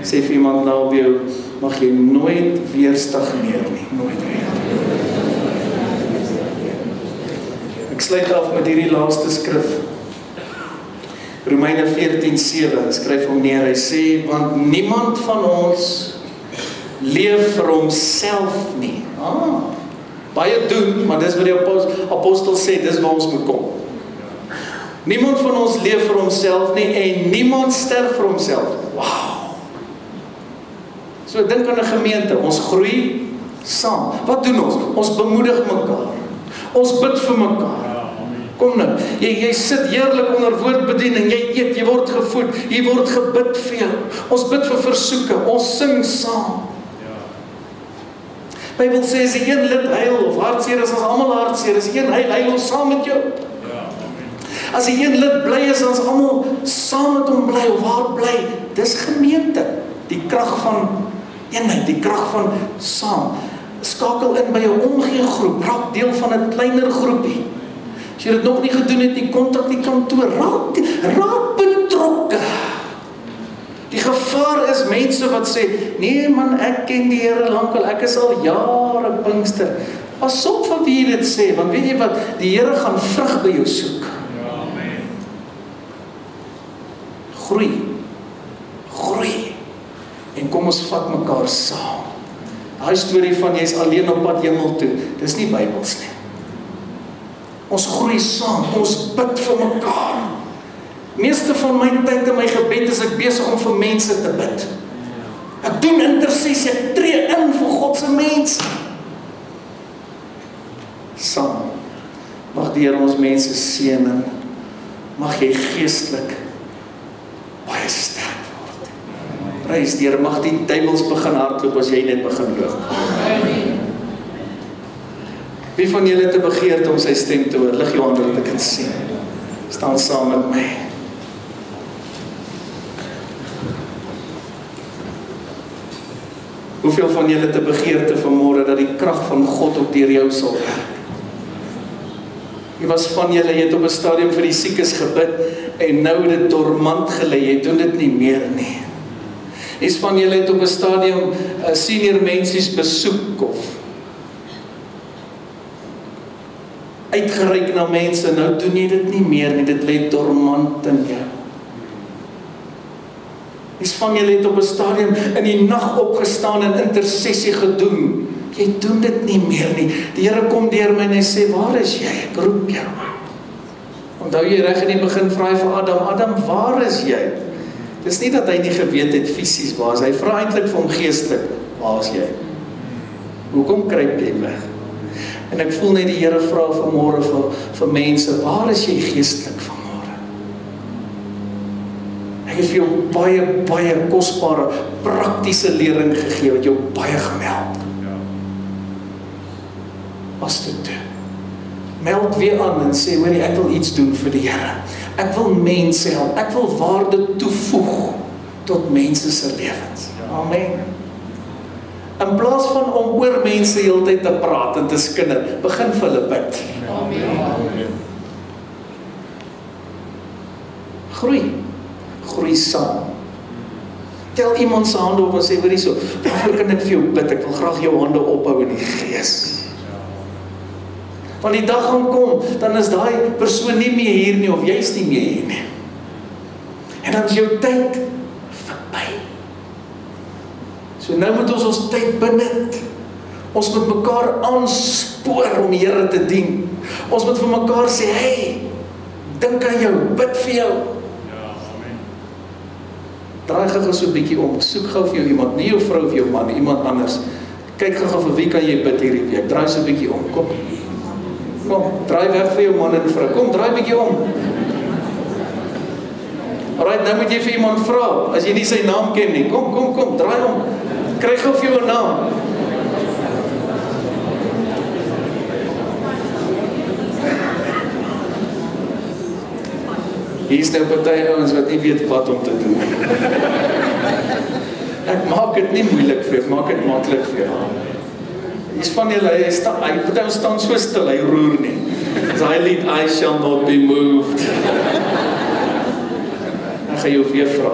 Sê vir iemand nou op jou, mag jy nooit weer stagneer nie, nooit weer. Ek sluit af met hierdie laaste skrif. Romeine 14:7 skryf hom neer. Hy sê, want niemand van ons leef vir homself nie. Baie doen, maar dis wat die apostel sê, dis waar ons moet kom. Niemand van ons leef vir homself nie, en niemand sterf vir homself. Wow! So dink aan 'n gemeente, ons groei saam. Wat doen ons? Ons bemoedig mekaar. Ons bid vir mekaar. Kom nou, jy sit heerlik onder woordbediening, jy eet, jy word gevoed, jy word gebid vir jou. Ons bid vir versoeke, ons sing saam. Bybel sê, as die een lid huil, of hartseer is, as almal hartseer is, die een huil ons saam met jou. As die een lid bly is, ons almal saam met hom bly, of waar bly, dis gemeente. Die krag van eenheid, die krag van saam. Skakel in by 'n omgeegroep, raak deel van 'n kleiner groepie. As jy dit nog nie gedoen het nie, kontak die kantoor, raak betrokke. Die gevaar is mense wat sê, nee man, ek ken die Here lankal, ek is al jare Pinkster. Pas op van wie jy dit sê, want weet jy wat, die Here gaan vrug by jou soek. Groei. En kom ons vat mekaar saam. Daai storie van jy is alleen op pad hemel toe, dis nie Bybels nie. Ons groei saam, ons bid vir mekaar. Meeste van my tyd in my gebed is ek besig om vir mense te bid. Ek doen intersessie, ek tree in vir God se mense. Saam. Mag die Here ons mense seën en mag jy geestelik baie sterk word. Prys die Here, mag die duiwels begin hardloop as jy net begin loop. Wie van julle het 'n begeerte om sy stem te hoor? Lig jou hande dat ek kan sien. Staan saam met my. Hoeveel van julle het 'n begeerte vanmôre dat die krag van God ook deur jou sal werk? Jy was van julle, jy het op 'n stadium vir die siekes gebid en nou dit dormant gelê, jy doen dit nie meer nie. Is van julle het op 'n stadium senior mensies besoek of uitgereik na mense, nou doen jy dit nie meer nie, dit lê dormant in jou. Is van julle het op 'n stadium in die nag opgestaan en intersessie gedoen. Jy doen dit nie meer nie. Die Here kom deur my en hy sê, waar is jy? Ek roep jou. Onthou jy reg in die begin vra hy vir Adam, waar is jy? Dis nie dat hy nie geweet het fisies waar is hy, vra eintlik vir hom geestelik, waar is jy? Hoekom kruip jy weg? En ek voel net die Here vra vanmôre vir mense, waar is jy geestelik vanmôre? Ek het vir jou baie kosbare, praktiese lering gegee, wat jou baie gemeld. Pas dit toe. Meld weer aan en sê, hoorie, ek wil iets doen vir die Here. Ek wil mense help. Ek wil waarde toevoeg tot mense se lewens. Amen. In plaas van om oor mense heeltyd te praat en te skinder, begin vir hulle bid. Amen. Groei saam. Tel iemand se hande op en sê, hoorie so, waarvoor kan ek vir jou bid? Ek wil graag jou hande ophou in die gees. Want die dag gaan kom, dan is daai persoon nie meer hier nie, of jy is nie meer hier nie. En dan is jou tyd verby. So nou moet ons tyd benut. Ons moet mekaar aanspoor om die Here te dien. Ons moet vir mekaar sê, hey, dink aan jou, bid vir jou. Draai gou so 'n bietjie om, soek gou vir jou iemand, nie jou vrou of jou man, iemand anders. Kyk gou vir wie kan jy bid hierdie week, draai so 'n bietjie om, kom, draai weg vir jou man en vrou, kom, draai 'n bietjie om. Alright, nou moet jy vir iemand vra, as jy nie sy naam ken nie, kom, draai om, kry gou vir jou 'n naam. Hier is nou party ouens wat nie weet wat om te doen. Ek maak dit nie moeilik vir jou, ek maak dit maklik vir jou. Hier is van julle, hy staan so stil, hy roer nie. So hy lied, I shall not be moved. Ek gaan jou weer vra.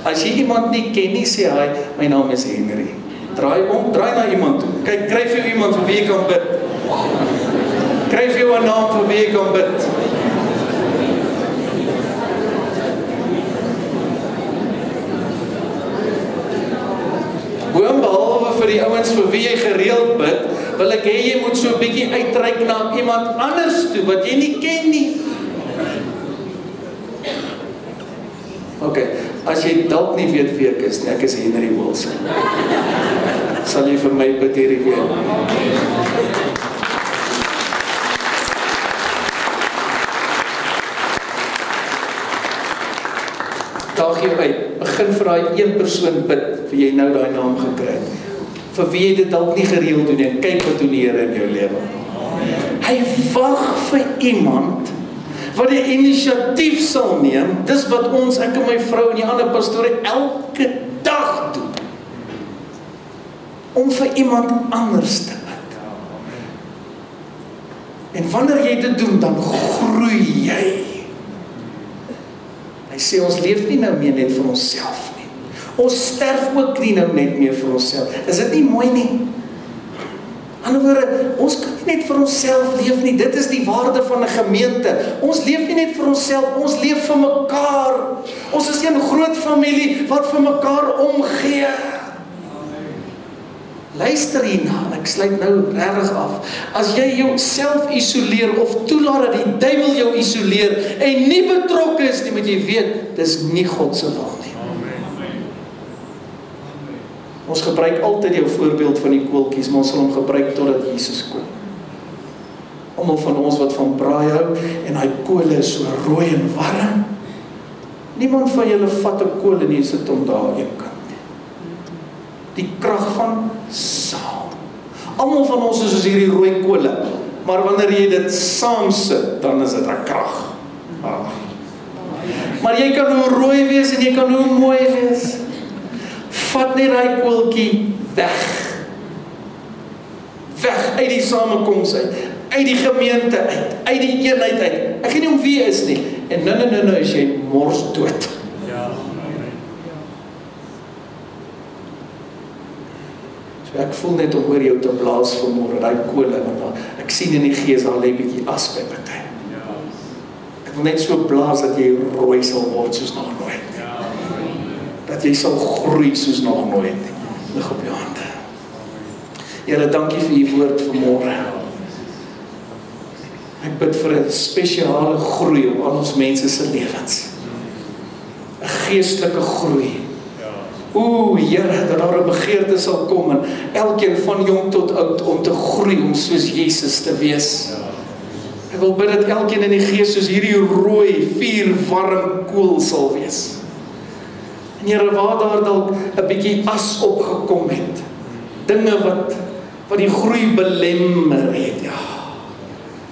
As jy iemand nie ken nie, sê hy, my naam is Henry. Draai om, draai na iemand toe. Kyk, kry vir jou iemand vir wie jy kan bid. Kry vir jou 'n naam vir wie jy kan bid. Behalwe vir die ouens vir wie jy gereeld bid, wil ek hê jy moet so 'n bietjie uitreik na iemand anders toe, wat jy nie ken nie. Ok, as jy dalk nie weet wie ek is nie, ek is Henry Wilson. Sal jy vir my bid hierdie week? Daag jou uit, begin vir daai een persoon bid, vir jy nou daai naam gekry het. Vir wie jy dit dalk nie gereeld doen nie, kyk wat doen die Here in jou lewe. Hy wag vir iemand wat die inisiatief sal neem, dis wat ons, ek en my vrou en die ander pastore elke dag doen, om vir iemand anders te bid. En wanneer jy dit doen, dan groei jy. Hy sê, ons leef nie nou meer net vir onsself nie. Ons sterf ook nie nou net meer vir onsself. Is dit nie mooi nie? In ander woorde, ons kan nie net vir onsself leef nie. Dit is die waarde van 'n gemeente. Ons leef nie net vir onsself, ons leef vir mekaar. Ons is 'n groot familie wat vir mekaar omgee. Luister hierna, en ek sluit nou regtig af. As jy jouself isoleer of toelaat dat die duiwel jou isoleer en nie betrokke is nie, moet jy weet, dis nie God se wil nie. Ons gebruik altyd jou voorbeeld van die koeltjies, maar ons sal hom gebruik totdat Jesus kom. Almal van ons wat van braai hou en daai kole is so rooi en warm. Niemand van julle vat 'n kool en sit hom daar een kant. Die krag van saam. Almal van ons is soos hierdie rooi kole, maar wanneer jy dit saam sit, dan is dit 'n krag. Maar jy kan hoe rooi wees en jy kan hoe mooi wees. Vat net daai koeltjie weg. Weg uit die samekoms uit die gemeente uit die eenheid uit. Ek weet nie om wie is nie. En nou is jy mors dood. Ek voel net om oor jou te blaas vanmôre, daai kole, want ek sien in die gees daar lê 'n bietjie as by party. Ek wil net so blaas dat jy rooi sal word soos nog nooit. Dat jy sal groei soos nog nooit. Lig op jou hande. Here, dankie vir u woord vanmôre. Ek bid vir 'n spesiale groei op al ons mense se lewens. 'n Geestelike groei. Here, dat daar 'n begeerte sal kom en elkeen van jong tot oud om te groei, om soos Jesus te wees. Ek wil bid dat elkeen in die gees soos hierdie rooi, vuurwarm kool sal wees. En Here, waar daar dalk 'n bietjie as opgekom het, dinge wat die groei belemmer het,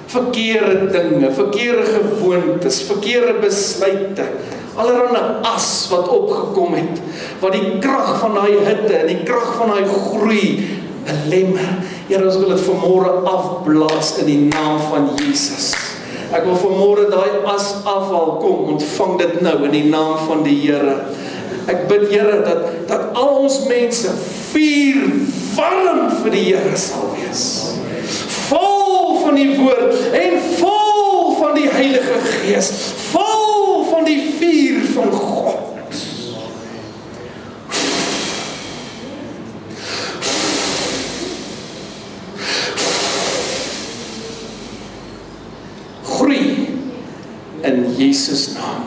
verkeerde dinge, verkeerde gewoontes, verkeerde besluite, allerhande as wat opgekom het, wat die krag van daai hitte en die krag van daai groei belemmer. Here, ons wil dit vanmôre afblaas in die naam van Jesus. Ek wil vanmôre daai as afhaal, kom, ontvang dit nou in die naam van die Here. Ek bid, Here, dat al ons mense vuur warm vir die Here sal wees. Vol van die woord en vol van die Heilige Gees. Vol van die vuur van God. Groei in Jesus naam.